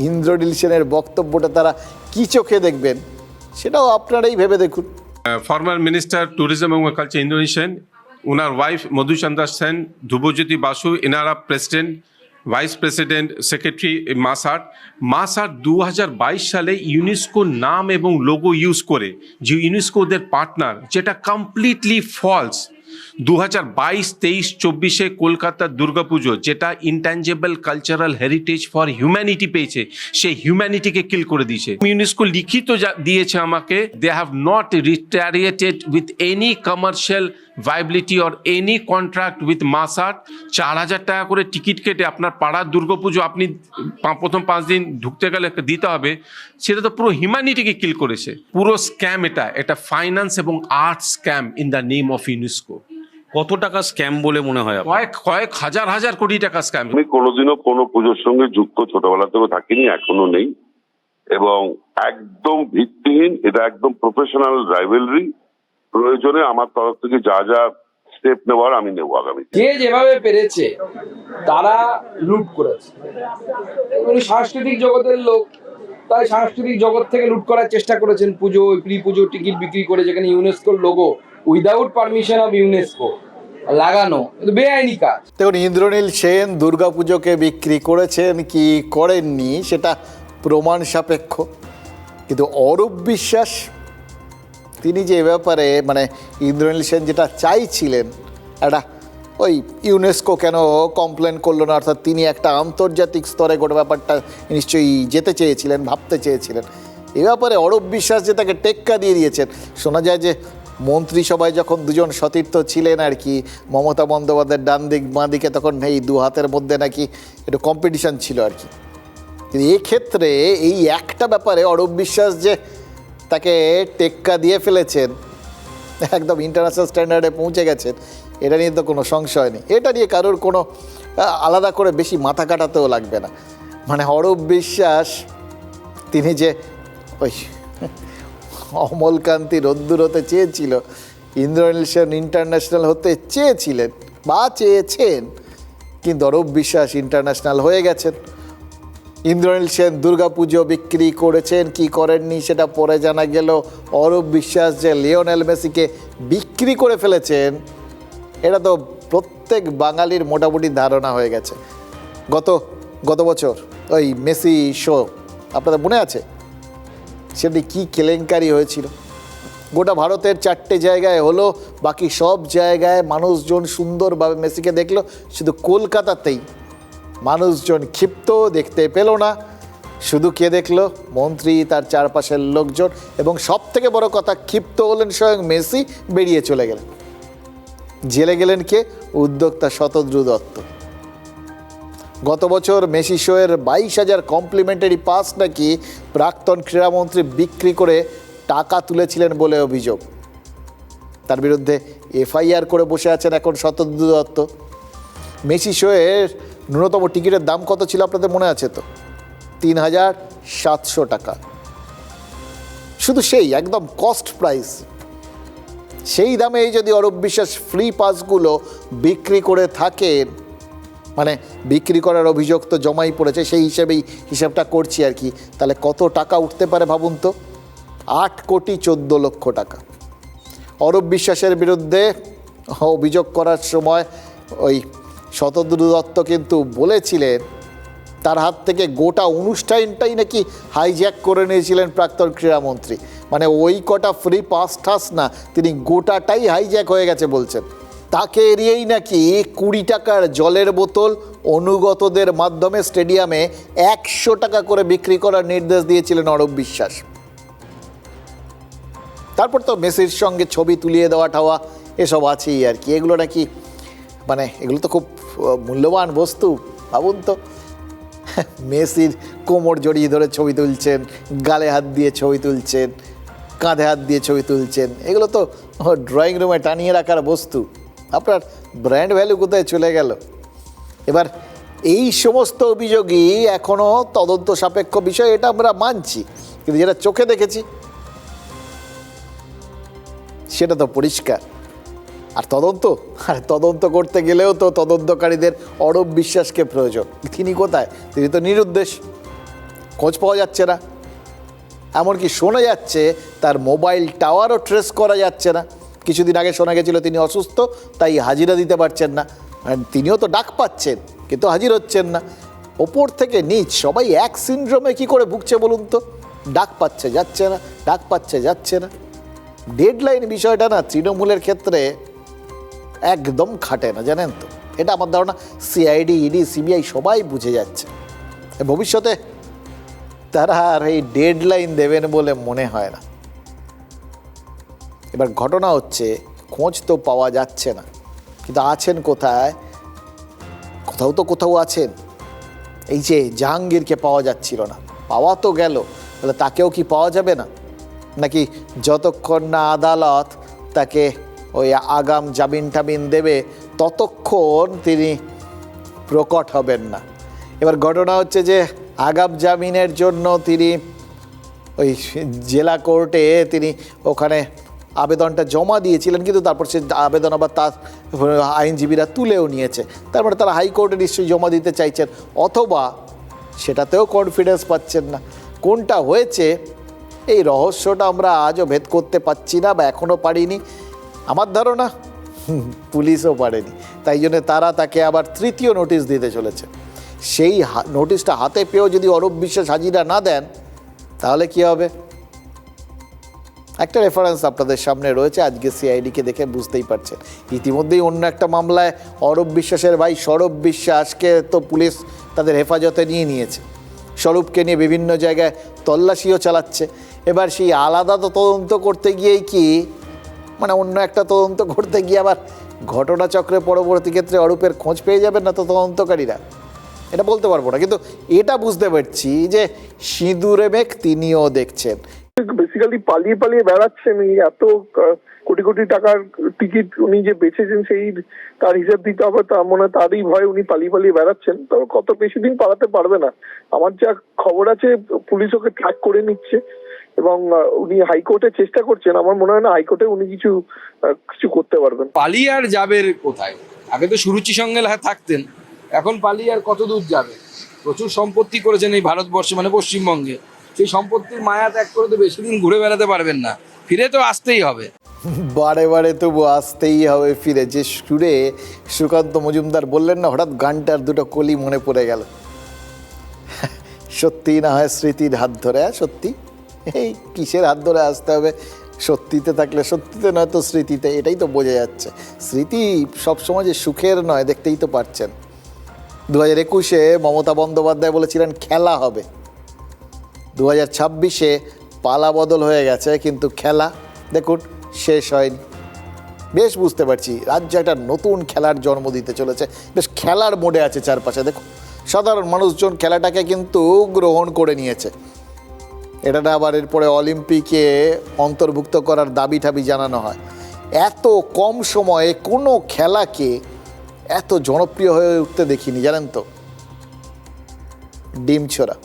ইন্দ্রনীল সেনের বক্তব্যটা তারা কি চোখে দেখবেন, সেটাও আপনারাই ভেবে দেখুন। ফর্মার মিনিস্টার ট্যুরিজম এবং কালচার ইন্দ্রনীল সেন, ওনার ওয়াইফ মধুচন্দ্রা সেন, ধ্রুবজ্যোতি বাসু, এনারা president, vice president, secretary mass art 2022 সালে ইউনেস্কোর নাম এবং লোগো ইউজ করে, যে ইউনেস্কো ওদের পার্টনার, যেটা কমপ্লিটলি ফলস। 2022-23-24 কলকাতার দুর্গাপুজো যেটা intangible cultural heritage for humanity পেয়েছে, সেই হিউম্যানিটিকে কিল করে দিয়েছে। ইউনেস্কো লিখিত দিয়েছে আমাকে, they have not reiterated with any commercial viability or any contract with mass art. 4,000 টাকা করে টিকিট কেটে আপনার পাড়ার দুর্গাপুজো আপনি প্রথম 5 দিন ঢুকতে গেলে দিতে হবে, সেটা তো পুরো হিউম্যানিটিকে কিল করেছে। পুরো স্ক্যাম এটা ফাইন্যান্স এবং art scam in the name of UNESCO. কত টাকা স্ক্যাম বলে মনে হয় আপনার? কয়েক হাজার কোটি টাকা স্ক্যাম। আমি কোনোদিনও কোনো পুজোর সঙ্গে যুক্ত ছোটবেলা থেকেও থাকিনি, এখনো নেই, এবং একদম ভিত্তিহীন। এটা একদম প্রফেশনাল রাইভেলরি। প্রয়োজনে আমার তরফ থেকে যা যা স্টেপ নেওয়ার আমি নেব আগামী। যে যেভাবে পেরেছে তারা লুট করেছে। উনি সাংস্কৃতিক জগতের লোক, তাই সাংস্কৃতিক জগৎ থেকে লুট করার চেষ্টা করেছেন। পুজো, প্রি পুজো টিকিট বিক্রি করে, যেখানে ইউনেস্কোর logo without permission of UNESCO লাগানো, বেআইনি কাজ। দেখুন, ইন্দ্রনীল সেন দুর্গাপুজোকে বিক্রি করেছেন কি করেননি সেটা প্রমাণ সাপেক্ষ, কিন্তু অরূপ বিশ্বাস তিনি যে ব্যাপারে মানে ইন্দ্রনীল সেন যেটা চাইছিলেন, একটা ওই ইউনেস্কো কেন কমপ্লেন করলো না, অর্থাৎ তিনি একটা আন্তর্জাতিক স্তরে গোটা ব্যাপারটা নিশ্চয়ই যেতে চেয়েছিলেন, ভাবতে চেয়েছিলেন। এ ব্যাপারে অরূপ বিশ্বাস যে তাকে টেক্কা দিয়ে দিয়েছেন। শোনা যায় যে মন্ত্রিসভায় যখন দুজন সতীর্থ ছিলেন আর কি, মমতা বন্দ্যোপাধ্যায়ের ডান দিক বাঁ দিকে, তখন এই দু হাতের মধ্যে নাকি একটু কম্পিটিশন ছিল আর কি। কিন্তু এক্ষেত্রে এই একটা ব্যাপারে অরূপ বিশ্বাস যে তাকে টেক্কা দিয়ে ফেলেছেন, একদম ইন্টারন্যাশনাল স্ট্যান্ডার্ডে পৌঁছে গেছেন, এটা নিয়ে তো কোনো সংশয় নেই। এটা নিয়ে কারোর কোনো আলাদা করে বেশি মাথা কাটাতেও লাগবে না। মানে অরূপ বিশ্বাস তিনি যে ওই অমলকান্তি রোদ্দুর হতে চেয়েছিল, ইন্দ্রনীল সেন ইন্টারন্যাশনাল হতে চেয়েছিলেন বা চেয়েছেন, কিন্তু অরূপ বিশ্বাস ইন্টারন্যাশনাল হয়ে গেছেন। ইন্দ্রনীল সেন দুর্গাপুজো বিক্রি করেছেন কি করেননি সেটা পরে জানা গেল। অরূপ বিশ্বাস যে লিওনেল মেসিকে বিক্রি করে ফেলেছেন, এটা তো প্রত্যেক বাঙালির মোটামুটি ধারণা হয়ে গেছে। গত বছর ওই মেসি শো আপনাদের মনে আছে, সেটি কী কেলেঙ্কারি হয়েছিল। গোটা ভারতের 4টে জায়গায় হলো, বাকি সব জায়গায় মানুষজন সুন্দরভাবে মেসিকে দেখলো, শুধু কলকাতাতেই মানুষজন ক্ষিপ্ত, দেখতে পেল না। শুধু কে দেখলো? মন্ত্রী, তার চারপাশের লোকজন, এবং সব থেকে বড় কথা ক্ষিপ্ত হলেন স্বয়ং মেসি, বেরিয়ে চলে গেলেন। জেলে গেলেন কে? উদ্যোক্তা শতদ্রু দত্ত। গত বছর মেসি শোয়ের 22,000 কমপ্লিমেন্টারি পাস নাকি প্রাক্তন ক্রীড়ামন্ত্রী বিক্রি করে টাকা তুলেছিলেন বলে অভিযোগ। তার বিরুদ্ধে এফআইআর করে বসে আছেন এখন শতদ্রু দত্ত। মেসি শোয়ের ন্যূনতম টিকিটের দাম কত ছিল আপনাদের মনে আছে তো? 3,700 টাকা। শুধু সেই একদম কস্ট প্রাইস, সেই দামে যদি অরূপ বিশ্বাস ফ্রি পাসগুলো বিক্রি করে থাকেন, মানে বিক্রি করার অভিযোগ তো জমাই পড়েছে, সেই হিসাবটা করছি আর কি, তাহলে কত টাকা উঠতে পারে ভাবুন তো? 8,14,00,000 টাকা। অরূপ বিশ্বাসের বিরুদ্ধে অভিযোগ করার সময় ওই শতদ্রু দত্ত কিন্তু বলেছিলেন তার হাত থেকে গোটা অনুষ্ঠানটাই নাকি হাইজ্যাক করে নিয়েছিলেন প্রাক্তন ক্রীড়ামন্ত্রী। মানে ওই কটা ফ্রি পাস ঠাস না, তিনি গোটাটাই হাইজ্যাক হয়ে গেছে বলছেন। তাকে এড়িয়েই নাকি 20 টাকার জলের বোতল অনুগতদের মাধ্যমে স্টেডিয়ামে 100 টাকা করে বিক্রি করার নির্দেশ দিয়েছিলেন অরূপ বিশ্বাস। তারপর তো মেসির সঙ্গে ছবি তুলিয়ে দেওয়া ঠাওয়া এসব আছেই আর কি। এগুলো নাকি মানে এগুলো তো খুব মূল্যবান বস্তু। ভাবুন তো, মেসির কোমর জড়িয়ে ধরে ছবি তুলছেন, গালে হাত দিয়ে ছবি তুলছেন, কাঁধে হাত দিয়ে ছবি তুলছেন, এগুলো তো ড্রয়িং রুমে টানিয়ে রাখার বস্তু। আপনার ব্র্যান্ড ভ্যালু কোথায় চলে গেল? এবার এই সমস্ত অভিযোগই এখনও তদন্ত সাপেক্ষ বিষয়, এটা আমরা মানছি, কিন্তু যেটা চোখে দেখেছি সেটা তো পরিষ্কার। আর তদন্ত করতে গেলেও তো তদন্তকারীদের অরূপ বিশ্বাসকে প্রয়োজন। তিনি কোথায়? তিনি তো নিরুদ্দেশ, খোঁজ পাওয়া যাচ্ছে না। এমনকি শোনা যাচ্ছে তার মোবাইল টাওয়ারও ট্রেস করা যাচ্ছে না। কিছুদিন আগে শোনা গেছিল তিনি অসুস্থ, তাই হাজিরা দিতে পারছেন না। তিনিও তো ডাক পাচ্ছেন, কিন্তু হাজির হচ্ছেন না। ওপর থেকে নিচ সবাই এক সিনড্রোমে কি করে ভুগছে বলুন তো? ডাক পাচ্ছে, যাচ্ছে না, ডাক পাচ্ছে, যাচ্ছে না। ডেডলাইন বিষয়টা না তৃণমূলের ক্ষেত্রে একদম খাটে না, জানেন তো। এটা আমার ধারণা সিআইডি, ইডি, সিবিআই সবাই বুঝে যাচ্ছে। ভবিষ্যতে তারা আর এই ডেডলাইন দেবেন বলে মনে হয় না। এবার ঘটনা হচ্ছে, খোঁজ তো পাওয়া যাচ্ছে না, কিন্তু আছেন কোথায়? কোথাও তো কোথাও আছেন। এই যে জাহাঙ্গীরকে পাওয়া যাচ্ছিল না, পাওয়া তো গেল, তাহলে তাকেও কি পাওয়া যাবে না? নাকি যতক্ষণ না আদালত তাকে ওই আগাম জামিন টামিন দেবে ততক্ষণ তিনি প্রকট হবেন না? এবার ঘটনা হচ্ছে যে আগাম জামিনের জন্য তিনি ওই জেলা কোর্টে তিনি ওখানে আবেদনটা জমা দিয়েছিলেন, কিন্তু তারপর সে আবেদন আবার তার আইনজীবীরা তুলেও নিয়েছে। তারপরে তারা হাইকোর্টে নিশ্চয়ই জমা দিতে চাইছেন, অথবা সেটাতেও কনফিডেন্স পাচ্ছেন না। কোনটা হয়েছে এই রহস্যটা আমরা আজও ভেদ করতে পারছি না, বা এখনও পারিনি। আমার ধারণা পুলিশও পারেনি, তাই জন্য তারা তাকে আবার তৃতীয় নোটিশ দিতে চলেছে। সেই নোটিশটা হাতে পেয়েও যদি অরূপ বিশ্বাস হাজিরা না দেন, তাহলে কি হবে? একটা রেফারেন্স আপনাদের সামনে রয়েছে, আজকে সিআইডিকে দেখে বুঝতেই পারছেন। ইতিমধ্যেই অন্য একটা মামলায় অরূপ বিশ্বাসের ভাই স্বরূপ বিশ্বাসকে তো পুলিশ তাদের হেফাজতে নিয়েছে। স্বরূপকে নিয়ে বিভিন্ন জায়গায় তল্লাশিও চালাচ্ছে। এবার সেই আলাদা তো তদন্ত করতে গিয়েই কি, মানে অন্য একটা তদন্ত করতে গিয়ে আবার ঘটনাচক্রে পরবর্তী ক্ষেত্রে অরূপের খোঁজ পেয়ে যাবেন না তো তদন্তকারীরা? এটা বলতে পারবো না, কিন্তু এটা বুঝতে পারছি যে সিঁদুরে মেঘ তিনিও দেখছেন। বেসিক্যালি পালিয়ে পালিয়ে বেড়াচ্ছেন, এই এত কোটি কোটি টাকার টিকিট উনি যে বেচেছেন সেই তার হিসাব দিতে হবে, তা মনে হয় তারই ভয় উনি পালিয়ে পালিয়ে বেড়াচ্ছেন। তবে কত বেশি দিন পালাতে পারবে না। আমার যা খবর আছে পুলিশ ওকে ট্র্যাক করে নিচ্ছে এবং উনি হাইকোর্টে চেষ্টা করছেন। আমার মনে হয় না হাইকোর্টে উনি কিছু করতে পারবেন। পালিয়ে আর যাবে কোথায়? আগে তো সুরুচির সঙ্গে থাকতেন, এখন পালিয়ে আর কত দূর যাবে? প্রচুর সম্পত্তি করেছেন এই ভারতবর্ষে, মানে পশ্চিমবঙ্গে। সেই সম্পত্তির মায়া ত্যাগ করে তো বেশি দিন ঘুরে বেড়াতে পারবেন না, ফিরে তো আসতেই হবে। বারে বারে তবু আসতেই হবে ফিরে। যে সুরে সুকান্ত মজুমদার বললেন না, হঠাৎ গানটার দুটো কলি মনে পড়ে গেল। সত্যি না হয় স্মৃতির হাত ধরে, সত্যি এই কিসের হাত ধরে আসতে হবে? সত্যিতে থাকলে সত্যিতে, নয়তো স্মৃতিতে। এটাই তো বোঝা যাচ্ছে। স্মৃতি সবসময় যে সুখের নয়, দেখতেই তো পারছেন। 2021-এ মমতা বন্দ্যোপাধ্যায় বলেছিলেন খেলা হবে, 2026-এ পালা বদল হয়ে গেছে, কিন্তু খেলা দেখুন শেষ হয়নি। বেশ বুঝতে পারছি রাজ্য একটা নতুন খেলার জন্ম দিতে চলেছে। বেশ খেলার মোডে আছে চারপাশে। দেখুন সাধারণ মানুষজন খেলাটাকে কিন্তু গ্রহণ করে নিয়েছে। এটা আবার এরপরে অলিম্পিকে অন্তর্ভুক্ত করার দাবি ঠাবি জানানো হয়। এত কম সময়ে কোনো খেলাকে এত জনপ্রিয় হয়ে উঠতে দেখিনি, জানেন তো। ডিম ছোড়া,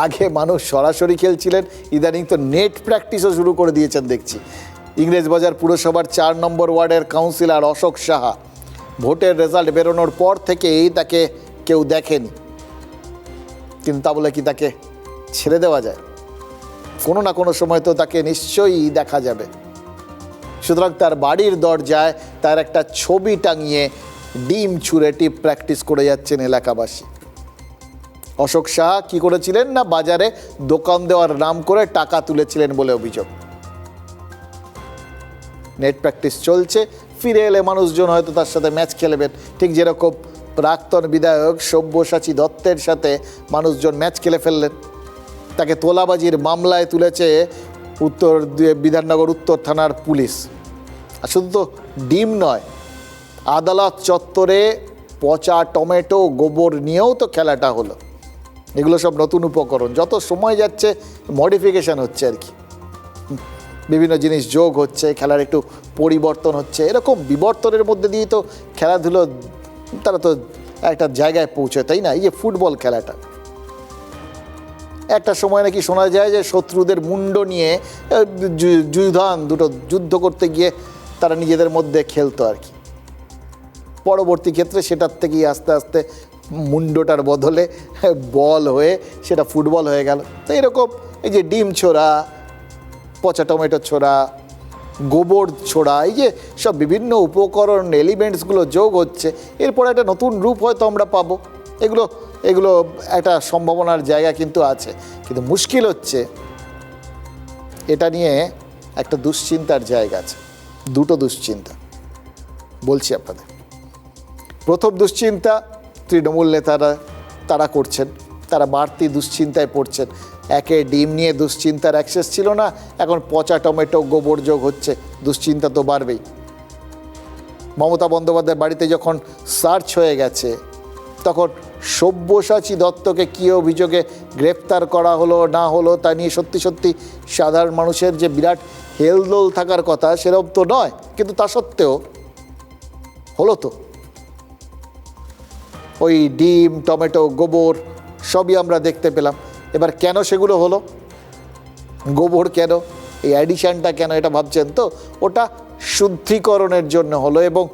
আগে মানুষ সরাসরি খেলছিলেন, ইদানিং তো নেট প্র্যাকটিসও শুরু করে দিয়েছেন দেখছি। ইংরেজবাজার পুরসভার 4 নম্বর ওয়ার্ডের কাউন্সিলর অশোক সাহা, ভোটের রেজাল্ট বেরোনোর পর থেকেই তাকে কেউ দেখেনি, কিন্তু তা বলে কি তাকে ছেড়ে দেওয়া যায়? কোনো না কোনো সময় তো তাকে নিশ্চয়ই দেখা যাবে। সুতরাং তার বাড়ির দরজায় তার একটা ছবি টাঙিয়ে ডিম ছুঁড়ে টিপ প্র্যাকটিস করে যাচ্ছেন এলাকাবাসী। অশোক শাহ কী করেছিলেন না, বাজারে দোকান দেওয়ার নাম করে টাকা তুলেছিলেন বলে অভিযোগ। নেট প্র্যাকটিস চলছে, ফিরে এলে মানুষজন হয়তো তার সাথে ম্যাচ খেলবেন। ঠিক যেরকম প্রাক্তন বিধায়ক সব্যসাচী দত্তের সাথে মানুষজন ম্যাচ খেলে ফেললেন। তাকে তোলাবাজির মামলায় তুলেছে বিধাননগর উত্তর থানার পুলিশ। আর শুধু তো ডিম নয়, আদালত চত্বরে পচা টমেটো গোবর নিয়েও তো খেলাটা হলো। এগুলো সব নতুন উপকরণ, যত সময় যাচ্ছে মডিফিকেশান হচ্ছে আর কি, বিভিন্ন জিনিস যোগ হচ্ছে, খেলার একটু পরিবর্তন হচ্ছে। এরকম বিবর্তনের মধ্যে দিয়ে তো খেলাধুলো তারা তো একটা জায়গায় পৌঁছয়, তাই না? এই যে ফুটবল খেলাটা, একটা সময় নাকি শোনা যায় যে শত্রুদের মুন্ড নিয়ে দুটো যুদ্ধ করতে গিয়ে তারা নিজেদের মধ্যে খেলতো আর কি। পরবর্তী ক্ষেত্রে সেটার থেকেই আস্তে আস্তে মুন্ডটার বদলে বল হয়ে সেটা ফুটবল হয়ে গেল। তো এরকম এই যে ডিম ছোড়া, পচা টমেটো ছোড়া, গোবর ছোড়া, এই যে সব বিভিন্ন উপকরণ এলিমেন্টসগুলো যোগ হচ্ছে, এরপর একটা নতুন রূপ হয়তো আমরা পাবো। এগুলো একটা সম্ভাবনার জায়গা কিন্তু আছে, কিন্তু মুশকিল হচ্ছে এটা নিয়ে একটা দুশ্চিন্তার জায়গা আছে, দুটো দুশ্চিন্তা। বলছি আপনাদের। প্রথম দুশ্চিন্তা তৃণমূল নেতারা তারা করছেন, তারা বাড়তি দুশ্চিন্তায় পড়ছেন। একে ডিম নিয়ে দুশ্চিন্তার অ্যাক্সেস ছিল না, এখন পচা টমেটো গোবর যোগ হচ্ছে, দুশ্চিন্তা তো বাড়বেই। মমতা বন্দ্যোপাধ্যায়ের বাড়িতে যখন সার্চ হয়ে গেছে তখন সব্যসাচী দত্তকে কী অভিযোগে গ্রেপ্তার করা হলো না হলো তা নিয়ে সত্যি সত্যি সাধারণ মানুষের যে বিরাট হেলদোল থাকার কথা সেরকম তো নয়, কিন্তু তা সত্ত্বেও হলো তো। ওই ডিম টমেটো গোবর সবই আমরা দেখতে পেলাম। এবার কেন সেগুলো হলো, গোবর কেন, এই অ্যাডিশনটা কেন, এটা ভাবছেন তো? ওটা শুদ্ধিকরণের জন্য হলো। এবং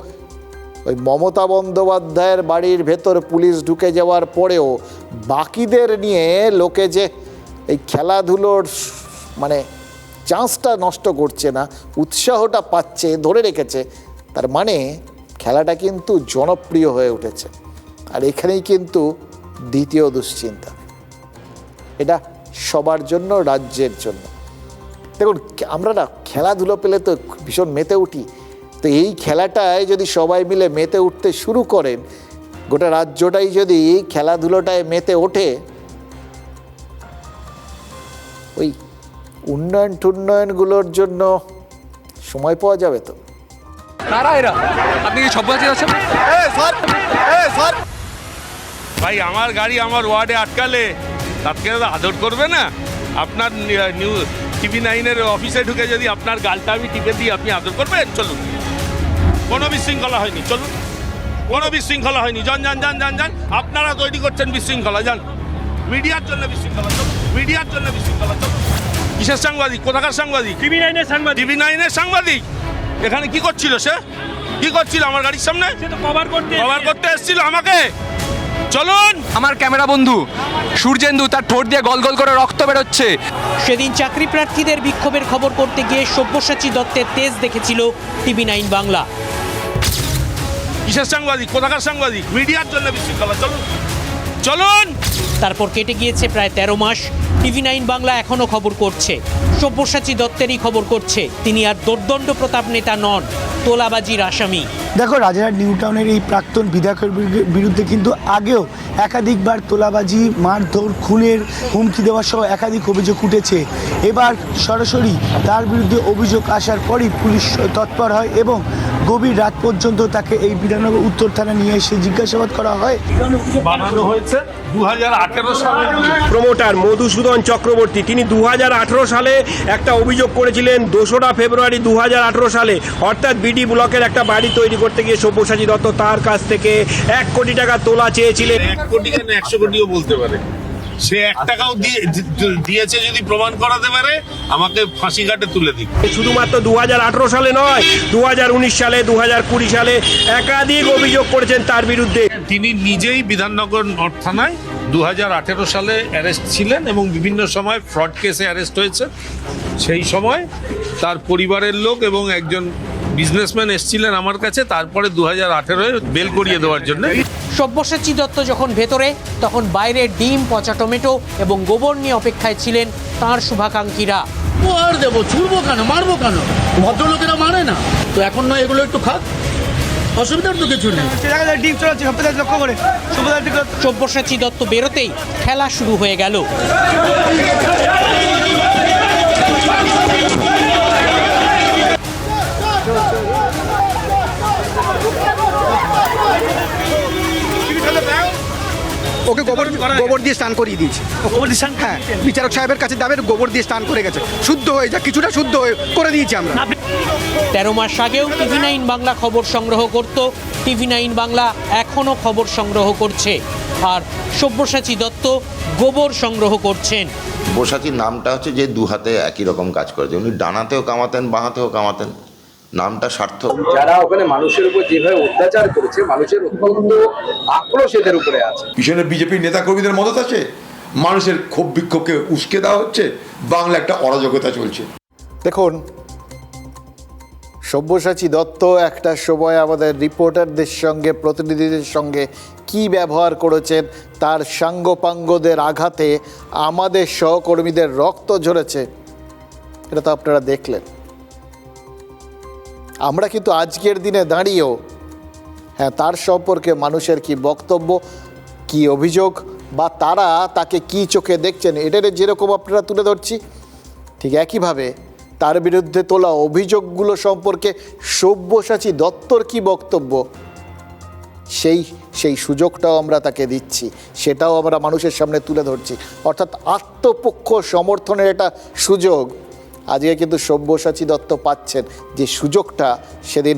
ওই মমতা বন্দ্যোপাধ্যায়ের বাড়ির ভেতর পুলিশ ঢুকে যাওয়ার পরেও বাকিদের নিয়ে লোকে যে এই খেলাধুলোর মানে চান্সটা নষ্ট করছে না, উৎসাহটা পাচ্ছে, ধরে রেখেছে, তার মানে খেলাটা কিন্তু জনপ্রিয় হয়ে উঠেছে। আর এখানেই কিন্তু দ্বিতীয় দুশ্চিন্তা, এটা সবার জন্য, রাজ্যের জন্য। দেখুন, আমরা না খেলাধুলো পেলে তো ভীষণ মেতে উঠি, তো এই খেলাটায় যদি সবাই মিলে মেতে উঠতে শুরু করেন, গোটা রাজ্যটাই যদি খেলাধুলোটায় মেতে ওঠে, ওই উন্নয়নগুলোর জন্য সময় পাওয়া যাবে তো। কারা এরা? আপনি কি সব্যসাচী আছেন? ভাই আমার গাড়ি আমার ওয়ার্ডে আটকালে তাকে আদর করবে না? আপনার TV9-এর অফিসে ঢুকে যদি আপনার গালটা আমি টিপে দিই, আপনি আদর করবেন? চলুন, কোনো বিশৃঙ্খলা হয়নি, চলুন, কোনো বিশৃঙ্খলা হয়নি, যান যান যান যান যান। আপনারা তৈরি করছেন বিশৃঙ্খলা, যান। মিডিয়ার জন্য বিশৃঙ্খলা, চলুন, মিডিয়ার জন্য বিশৃঙ্খলা, চলুন। কিসের সাংবাদিক? কোথাকার সাংবাদিক? TV9-এর সাংবাদিক। TV9-এর সাংবাদিক এখানে কি করছিল? সে কি করছিল আমার গাড়ির সামনে? কভার করতে এসেছিল আমাকে। চলুন। আমার ক্যামেরা বন্ধু সূর্যেন্দু, তার ঠোঁট দিয়ে গল গল করে রক্ত বেরোচ্ছে। সেদিন চাকরি প্রার্থীদের বিক্ষোভের খবর করতে গিয়ে সব্যসাচী দত্তের তেজ দেখেছিল TV9 বাংলা। কিসের সাংবাদিক? কোথাকার সাংবাদিক? মিডিয়ার জন্য বিশৃঙ্খলা, চলুন, চলুন। তারপর কেটে গিয়েছে প্রায় 13 মাস। TV9 বাংলা এখনো খবর করছে, সব্যসাচী দত্তেরই খবর করছে। তিনি আর দোর্দণ্ড প্রতাপ নেতা নন, তোলাবাজির আসামি। দেখো, রাজারহাট নিউ টাউনের এই প্রাক্তন বিধায়কের বিরুদ্ধে কিন্তু আগেও একাধিকবার তোলাবাজি, মারধর, খুনের হুমকি দেওয়া সহ একাধিক অভিযোগ উঠেছে। এবার সরাসরি তার বিরুদ্ধে অভিযোগ আসার পরই পুলিশ তৎপর হয় এবং গভীর রাত পর্যন্ত তাকে এই বিধাননগর উত্তর থানা নিয়ে এসে জিজ্ঞাসাবাদ করা হয়। বানানো হয়েছে 2018 সালে। প্রমোটার মধুসূদন চক্রবর্তী, তিনি 2018 সালে একটা অভিযোগ করেছিলেন 2রা ফেব্রুয়ারি 2018 সালে, অর্থাৎ বিডি ব্লকের একটা বাড়ি তৈরি করতে গিয়ে সব্যসাচী দত্ত তার কাছ থেকে 1 কোটি টাকা তোলা চেয়েছিলেন। 1 কোটি কেন 100 কোটিও বলতে পারে। সে 1 টাকাও দিয়েছে যদি প্রমাণ করাতে পারে, আমাকে ফাঁসি ঘাটে তুলে দিক। শুধুমাত্র 2018 সালে নয়, 2019 সালে, 2020 সালে একাধিক অভিযোগ করেছেন তার বিরুদ্ধে। তিনি নিজেই বিধাননগর নর্থ থানায় 2018 সালে অ্যারেস্ট ছিলেন এবং বিভিন্ন সময় ফ্রড কেসে অ্যারেস্ট হয়েছে। সেই সময় তার পরিবারের লোক এবং একজন বিজনেসম্যান এসেছিলেন আমার কাছে, তারপরে 2018-এ বেল করিয়ে দেওয়ার জন্য। সব্যসাচী দত্ত যখন ভেতরে, তখন বাইরে ডিম, পচা টমেটো এবং গোবর নিয়ে অপেক্ষায় ছিলেন তাঁর শুভাকাঙ্ক্ষীরা। আর দেবো, ছুড়বো কেন, মারবো কেন? ভদ্রলোকেরা মানে না তো, এখন নয় এগুলো একটু খাক, অসুবিধার তো কিছু নেই। সব্যসাচী দত্ত বেরোতেই খেলা শুরু হয়ে গেল। ওকে গোবর দিয়ে স্নান করিয়ে দিয়েছি। হ্যাঁ, বিচারক সাহেবের কাছে যাবে, গোবর দিয়ে স্নান করে গেছে, শুদ্ধ হয়ে যা, কিছুটা শুদ্ধ হয়ে করে দিয়েছি আমরা। 13 মাস আগেও TV9 বাংলা খবর সংগ্রহ করত, TV9 বাংলা এখনো খবর সংগ্রহ করছে, আর সব্যসাচী দত্ত গোবর সংগ্রহ করছেন। সব্যসাচীর নামটা হচ্ছে যে দু হাতে একই রকম কাজ করেছে, উনি ডানাতেও কামাতেন, বাঁহাতেও কামাতেন, নামটা সার্থক। যারা ওখানে মানুষের উপর যেভাবে অত্যাচার করেছে, মানুষের অত্যন্ত আক্রোশ এদের উপরে আছে। পিছনে বিজেপির নেতা কর্মীদের মদত আছে, মানুষের ক্ষোভ বিক্ষোভকে উস্কে দেওয়া হচ্ছে, বাংলা একটা অরাজকতা চলছে। দেখুন, সব্যসাচী দত্ত একটা সময় আমাদের রিপোর্টারদের সঙ্গে, প্রতিনিধিদের সঙ্গে কি ব্যবহার করেছেন, তার সাঙ্গপাঙ্গদের আঘাতে আমাদের সহকর্মীদের রক্ত ঝরেছে, এটা তো আপনারা দেখলেন। আমরা কিন্তু আজকের দিনে দাঁড়িয়েও হ্যাঁ, তার সম্পর্কে মানুষের কি বক্তব্য, কি অভিযোগ, বা তারা তাকে কি চোখে দেখছেন, এটার যেরকম আপনারা তুলে ধরছি, ঠিক একইভাবে তার বিরুদ্ধে তোলা অভিযোগগুলো সম্পর্কে সব্যসাচী দত্তর কি বক্তব্য, সেই সুযোগটাও আমরা তাকে দিচ্ছি, সেটাও আমরা মানুষের সামনে তুলে ধরছি। অর্থাৎ আত্মপক্ষ সমর্থনের একটা সুযোগ আজকে কিন্তু সব্যসাচী দত্ত পাচ্ছেন, যে সুযোগটা সেদিন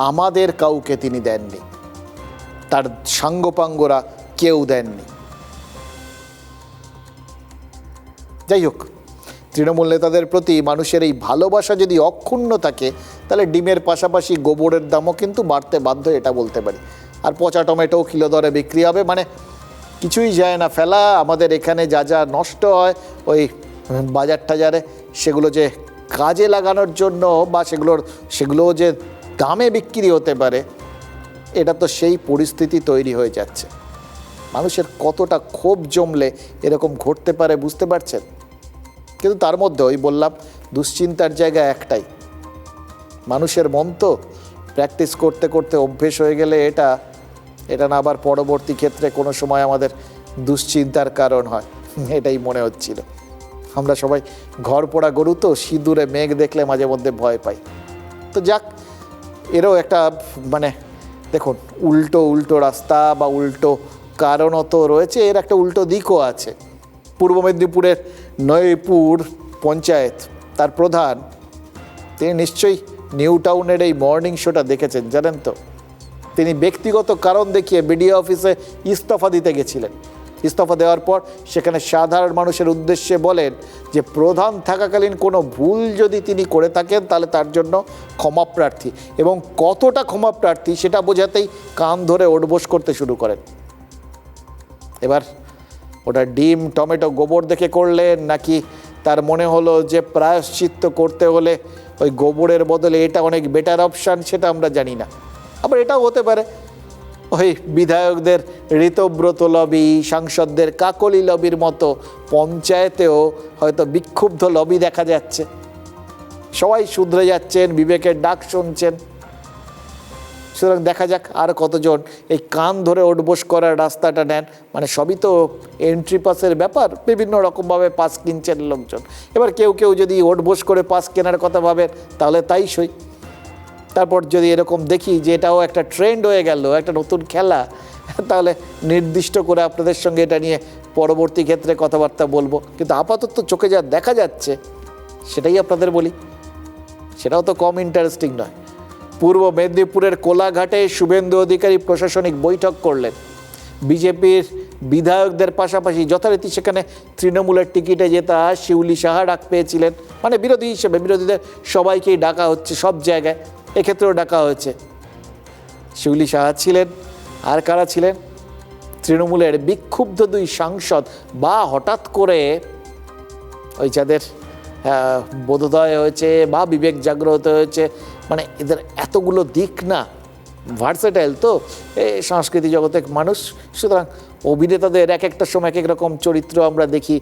আমাদের কাউকে তিনি দেননি, তার সাঙ্গপাঙ্গরা কেউ দেননি। যাই হোক, তৃণমূল নেতাদের প্রতি মানুষের এই ভালোবাসা যদি অক্ষুণ্ণ থাকে, তাহলে ডিমের পাশাপাশি গোবরের দামও কিন্তু বাড়তে বাধ্য, এটা বলতে পারি। আর পচা টমেটো কিলো দরে বিক্রি হবে, মানে কিছুই যায় না ফেলা। আমাদের এখানে যা যা নষ্ট হয় ওই বাজার টাজারে, সেগুলো যে কাজে লাগানোর জন্য বা সেগুলো যে দামে বিক্রি হতে পারে, এটা তো সেই পরিস্থিতি তৈরি হয়ে যাচ্ছে। মানুষের কতটা ক্ষোভ জমলে এরকম ঘটতে পারে বুঝতে পারছেন? কিন্তু তার মধ্যে ওই বললাম, দুশ্চিন্তার জায়গা একটাই, মানুষের মন তো প্র্যাকটিস করতে করতে অভ্যেস হয়ে গেলে এটা না আবার পরবর্তী ক্ষেত্রে কোনো সময় আমাদের দুশ্চিন্তার কারণ হয়, এটাই মনে হচ্ছিল। আমরা সবাই ঘর পোড়া গরু তো, সিঁদুরে মেঘ দেখলে মাঝে মধ্যে ভয় পাই। তো যাক, এরও একটা মানে দেখুন, উল্টো রাস্তা বা উল্টো কারণও তো রয়েছে, এর একটা উল্টো দিকও আছে। পূর্ব মেদিনীপুরের নয়পুর পঞ্চায়েত, তার প্রধান, তিনি নিশ্চয়ই নিউ টাউনের এই মর্নিং শোটা দেখেছেন, জানেন তো। তিনি ব্যক্তিগত কারণ দেখিয়ে বিডিও অফিসে ইস্তফা দিতে গেছিলেন। ইস্তফা দেওয়ার পর সেখানে সাধারণ মানুষের উদ্দেশ্যে বলেন যে প্রধান থাকাকালীন কোনো ভুল যদি তিনি করে থাকেন তাহলে তার জন্য ক্ষমা প্রার্থী, এবং কতটা ক্ষমা প্রার্থী সেটা বোঝাতেই কান ধরে ওঠবোস করতে শুরু করেন। এবার ওটা ডিম টমেটো গোবর দেখে করলেন, নাকি তার মনে হলো যে প্রায়শ্চিত্ত করতে হলে ওই গোবরের বদলে এটা অনেক বেটার অপশান, সেটা আমরা জানি না। আবার এটাও হতে পারে ওই বিধায়কদের ঋতব্রত লবি, সাংসদদের কাকলি লবির মতো পঞ্চায়েতেও হয়তো বিক্ষুব্ধ লবি দেখা যাচ্ছে। সবাই শুধরে যাচ্ছেন, বিবেকের ডাক শুনছেন। সুতরাং দেখা যাক আর কতজন এই কান ধরে ওঠবোস করার রাস্তাটা নেন। মানে সবই তো এন্ট্রি পাসের ব্যাপার, বিভিন্ন রকমভাবে পাস কিনছেন লোকজন। এবার কেউ যদি ওঠবোস করে পাস কেনার কথা ভাবেন, তাহলে তাই সই। তারপর যদি এরকম দেখি যে এটাও একটা ট্রেন্ড হয়ে গেল, একটা নতুন খেলা, তাহলে নির্দিষ্ট করে আপনাদের সঙ্গে এটা নিয়ে পরবর্তী ক্ষেত্রে কথাবার্তা বলবো। কিন্তু আপাতত চোখে যা দেখা যাচ্ছে সেটাই আপনাদের বলি, সেটাও তো কম ইন্টারেস্টিং নয়। পূর্ব মেদিনীপুরের কোলাঘাটে শুভেন্দু অধিকারী প্রশাসনিক বৈঠক করলেন। বিজেপির বিধায়কদের পাশাপাশি যথারীতি সেখানে তৃণমূলের টিকিটে জেতা শিউলি সাহা ডাক পেয়েছিলেন। মানে বিরোধী হিসেবে বিরোধীদের সবাইকেই ডাকা হচ্ছে সব জায়গায়, এক্ষেত্রেও ডাকা হয়েছে। শিউলি সাহা ছিলেন, আর কারা ছিলেন? তৃণমূলের বিক্ষুব্ধ দুই সাংসদ, বা হঠাৎ করে ওই যাদের বোধোদয় হয়েছে বা বিবেক জাগ্রত হয়েছে, মানে এদের এতগুলো দিক না, ভার্সেটাইল তো এই সংস্কৃতি জগতের মানুষ। সুতরাং অভিনেতাদের এক একটা সময় এক এক রকম চরিত্র আমরা দেখি,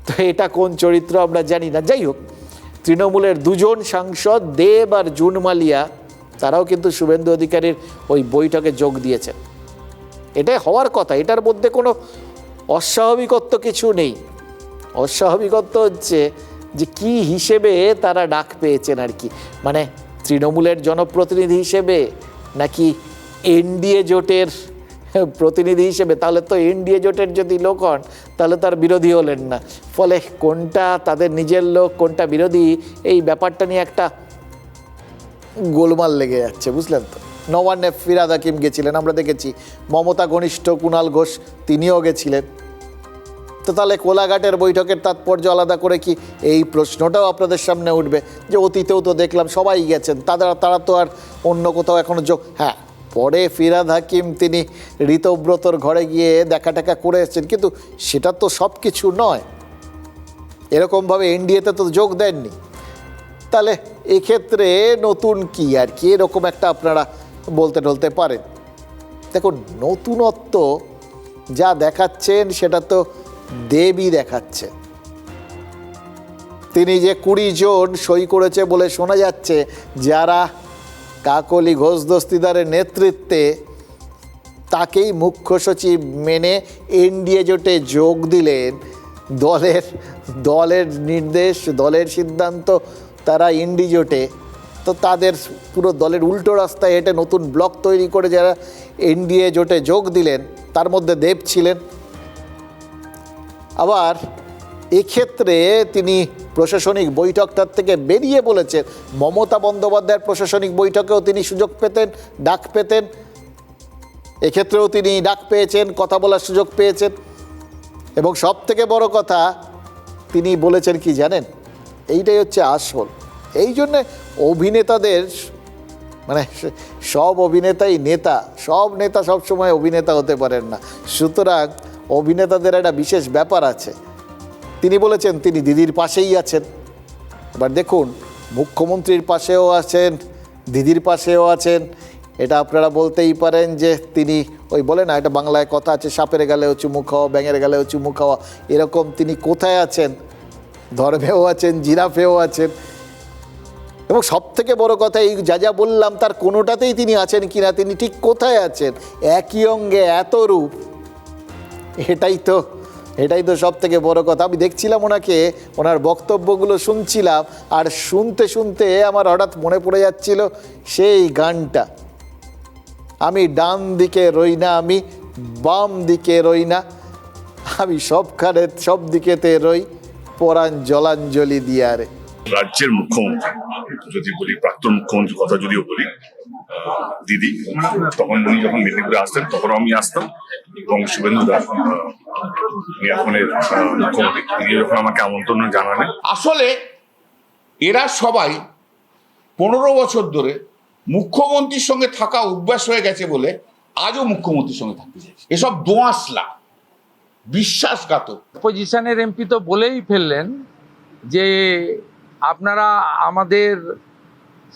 তো এটা কোন চরিত্র আমরা জানি না। যাই হোক, তৃণমূলের দুজন সাংসদ দেব আর জুন মালিয়া, তারাও কিন্তু শুভেন্দু অধিকারীর ওই বৈঠকে যোগ দিয়েছে। এটাই হওয়ার কথা, এটার মধ্যে কোনো অস্বাভাবিকত্ব কিছু নেই। অস্বাভাবিকত্ব হচ্ছে যে কি হিসেবে তারা ডাক পেয়েছেন আর কি, মানে তৃণমূলের জনপ্রতিনিধি হিসেবে নাকি এনডিএ জোটের প্রতিনিধি হিসেবে। তাহলে তো এনডিএ জোটের যদি লোক হন তাহলে তার বিরোধী হলেন না। ফলে কোনটা তাদের নিজের লোক, কোনটা বিরোধী, এই ব্যাপারটা নিয়ে একটা গোলমাল লেগে যাচ্ছে, বুঝলেন তো। নবান্নে ফিরহাদ হাকিম গেছিলেন, আমরা দেখেছি। মমতা ঘনিষ্ঠ কুণাল ঘোষ তিনিও গেছিলেন। তো তাহলে কোলাঘাটের বৈঠকের তাৎপর্য আলাদা করে কি, এই প্রশ্নটাও আপনাদের সামনে উঠবে যে অতীতেও তো দেখলাম সবাই গেছেন, তারা তো আর অন্য কোথাও এখনও যোগ। হ্যাঁ, পরে ফিরহাদ হাকিম তিনি ঋতব্রতর ঘরে গিয়ে দেখা টেকা করে এসেছেন, কিন্তু সেটা তো সব কিছু নয়। এরকমভাবে এনডিএতে তো যোগ দেননি। তাহলে এক্ষেত্রে নতুন কি আর কি, এরকম একটা আপনারা বলতে পারেন। দেখুন, নতুনত্ব যা দেখাচ্ছেন সেটা তো দেবই দেখাচ্ছে। তিনি যে 20 জন সই করেছে বলে শোনা যাচ্ছে, যারা কাকলি ঘোষ দস্তিদারের নেতৃত্বে তাকেই মুখ্য সচিব মেনে এনডিএ জোটে যোগ দিলেন। দলের নির্দেশ, দলের সিদ্ধান্ত, তারা ইন্ডি জোটে, তো তাদের পুরো দলের উল্টো রাস্তায় হেঁটে নতুন ব্লক তৈরি করে যারা এনডিএ জোটে যোগ দিলেন, তার মধ্যে দেব ছিলেন। আবার এক্ষেত্রে তিনি প্রশাসনিক বৈঠকটার থেকে বেরিয়ে বলেছেন, মমতা বন্দ্যোপাধ্যায়ের প্রশাসনিক বৈঠকেও তিনি সুযোগ পেতেন, ডাক পেতেন, এক্ষেত্রেও তিনি ডাক পেয়েছেন, কথা বলার সুযোগ পেয়েছেন। এবং সব থেকে বড় কথা তিনি বলেছেন কি জানেন, এইটাই হচ্ছে আসল। এই জন্যে অভিনেতাদের, মানে সব অভিনেতাই নেতা, সব নেতা সবসময় অভিনেতা হতে পারেন না, সুতরাং অভিনেতাদের একটা বিশেষ ব্যাপার আছে। তিনি বলেছেন তিনি দিদির পাশেই আছেন। এবার দেখুন, মুখ্যমন্ত্রীর পাশেও আছেন, দিদির পাশেও আছেন, এটা আপনারা বলতেই পারেন যে তিনি ওই বলে না, এটা বাংলায় কথা আছে, সাপের গালেও চুমু খাওয়া, ব্যাঙের গালেও চুমু খাওয়া, এরকম তিনি কোথায় আছেন? ধর্মেও আছেন, জিরাফেও আছেন। এবং সব থেকে বড় কথা, এই যা বললাম তার কোনোটাতেই তিনি আছেন কিনা, তিনি ঠিক কোথায় আছেন, একই অঙ্গে এত রূপ, এটাই তো সব থেকে বড় কথা। আমি দেখছিলাম ওনাকে, ওনার বক্তব্যগুলো শুনছিলাম, আর শুনতে শুনতে আমার হঠাৎ মনে পড়ে যাচ্ছিল সেই গানটা, আমি ডান দিকে রই না, আমি বাম দিকে রই না, আমি সবখানে সব দিকেতে রই, পরাণ জলাঞ্জলি দিয়া রে। রাজ্যের মুখ্যমন্ত্রী যদি বলি, প্রাক্তন মুখ্যমন্ত্রীর কথা যদিও বলি, দিদি, তখন উনি যখন মেদিনীপুরে আসতেন তখন আমি আসতাম, এবং শুভেন্দু দা এখনের মুখ্যমন্ত্রী, তিনি যখন আমাকে আমন্ত্রণ জানালেন। আসলে এরা সবাই 15 বছর ধরে মুখ্যমন্ত্রীর সঙ্গে থাকা অভ্যাস হয়ে গেছে বলে আজও মুখ্যমন্ত্রীর সঙ্গে থাকতে চাইছে। এসব দোঁয়াশলা, বিশ্বাসঘাতক। অপোজিশনের এমপি তো বলেই ফেললেন যে আপনারা আমাদের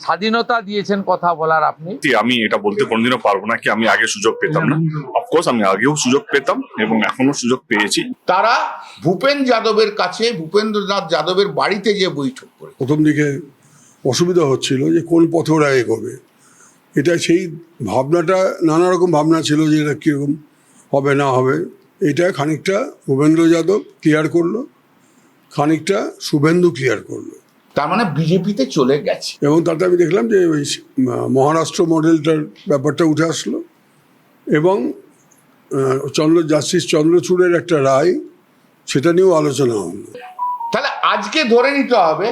স্বাধীনতা দিয়েছেন কথা বলার। আমি এটা বলতে কোনোদিনও পারবো না কি আমি আগে সুযোগ পেতাম না। অফকোর্স আমি আগেও সুযোগ পেতাম এবং এখনো সুযোগ পেয়েছি। তারা ভূপেন যাদবের কাছে, ভূপেন্দ্রনাথ যাদবের বাড়িতে যে বৈঠক করে, প্রথম দিকে অসুবিধা হচ্ছিল যে কোন পথে ওরা এগোবে, এটা সেই ভাবনাটা, নানা রকম ভাবনা ছিল যে এটা কীরকম হবে না হবে। এটা খানিকটা ভূপেন্দ্র যাদব ক্লিয়ার করলো, খানিকটা শুভেন্দু ক্লিয়ার করলো, তার মানে বিজেপিতে চলে গেছে। এবং তাতে আমি দেখলাম যে ওই মহারাষ্ট্র মডেলটার ব্যাপারটা উঠে আসলো, এবং জাস্টিস চন্দ্রচূড়ের একটা রায়, সেটা নিয়েও আলোচনা হলো। তাহলে আজকে ধরে নিতে হবে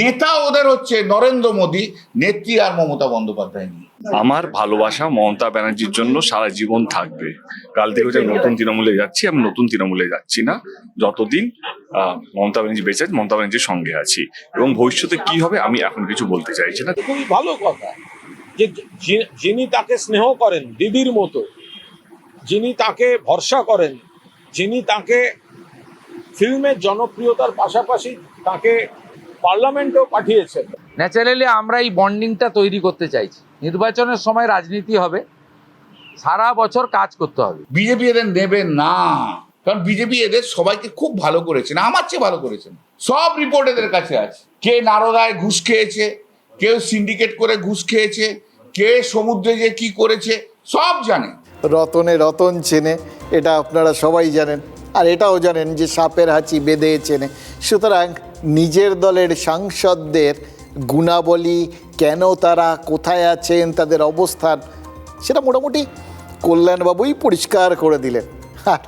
নেতা ওদের হচ্ছে নরেন্দ্র মোদী, নেত্রী আর মমতা বন্দ্যোপাধ্যায় নিয়ে। আমার ভালোবাসা মমতা ব্যানার্জির জন্য সারা জীবন থাকবে। কাল থেকে হচ্ছে নতুন তৃণমূলে যাচ্ছি, আমি নতুন তৃণমূলে যাচ্ছি না, যতদিন মমতা ব্যানার্জি বেঁচে আছে মমতা ব্যানার্জির সঙ্গে আছি। এবং ভবিষ্যতে কি হবে আমি এখন কিছু বলতে চাইছি না। খুবই ভালো কথা যে যিনি তাকে স্নেহ করেন দিদির মতো, যিনি তাকে ভরসা করেন, যিনি তাকে ফিল্মের জনপ্রিয়তার পাশাপাশি তাকে পার্লামেন্টেও পাঠিয়েছেন। ন্যাচারালি আমরা এই বন্ডিংটা তৈরি করতে চাইছি। নির্বাচনের সময় রাজনীতি হবে, সারা বছর কাজ করতে হবে। বিজেপি এদের নেবে না, কারণ বিজেপি এদের সবাইকে খুব ভালো করেছেন, আমার চেয়ে ভালো করেছেন। সব রিপোর্ট এদের কাছে আছে, কে নারদায় ঘুষ খেয়েছে, কেউ সিন্ডিকেট করে ঘুষ খেয়েছে, কে সমুদ্রে যে কি করেছে সব জানে। রতনে রতন চেনে, এটা আপনারা সবাই জানেন, আর এটাও জানেন যে সাপের হাঁচি বেঁধে চেনে। সুতরাং নিজের দলের সাংসদদের গুণাবলী, কেন তারা কোথায় আছেন, তাদের অবস্থান, সেটা মোটামুটি কল্যাণবাবুই পরিষ্কার করে দিলেন। আর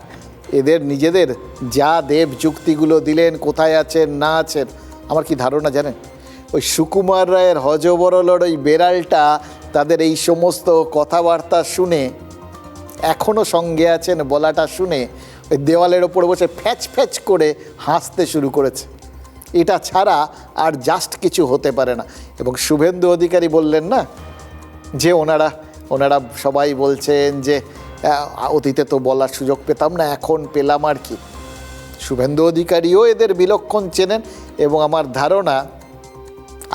এদের নিজেদের যা দেব যুক্তিগুলো দিলেন, কোথায় আছেন না আছেন, আমার কি ধারণা জানেন, ওই সুকুমার রায়ের হজবরলর ওই বেড়ালটা তাদের এই সমস্ত কথাবার্তা শুনে, এখনও সঙ্গে আছেন বলাটা শুনে, ওই দেওয়ালের ওপর বসে ফ্যাচ ফ্যাচ করে হাসতে শুরু করেছে। এটা ছাড়া আর জাস্ট কিছু হতে পারে না। এবং শুভেন্দু অধিকারী বললেন না যে ওনারা সবাই বলছেন যে অতীতে তো বলার সুযোগ পেতাম না, এখন পেলাম আর কি। শুভেন্দু অধিকারীও এদের বিলক্ষণ চেনেন, এবং আমার ধারণা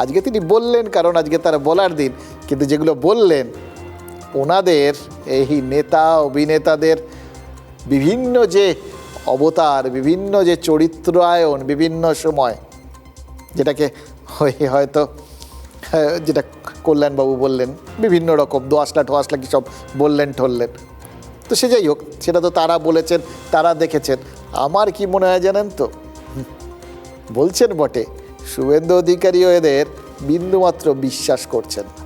আজকে তিনি বললেন কারণ আজকে তার বলার দিন, কিন্তু যেগুলো বললেন ওনাদের এই নেতা অভিনেতাদের বিভিন্ন যে অবতার, বিভিন্ন যে চরিত্রায়ন বিভিন্ন সময়, যেটাকে হয়তো যেটা কল্যাণবাবু বললেন, বিভিন্ন রকম দোয়াশলা ঠোয়াশলা কি সব বললেন ঠললেন, তো সে যাই হোক, সেটা তো তারা বলেছেন, তারা দেখেছেন। আমার কি মনে হয় জানেন তো, বলছেন বটে, শুভেন্দু অধিকারীও এদের বিন্দুমাত্র বিশ্বাস করছেন না।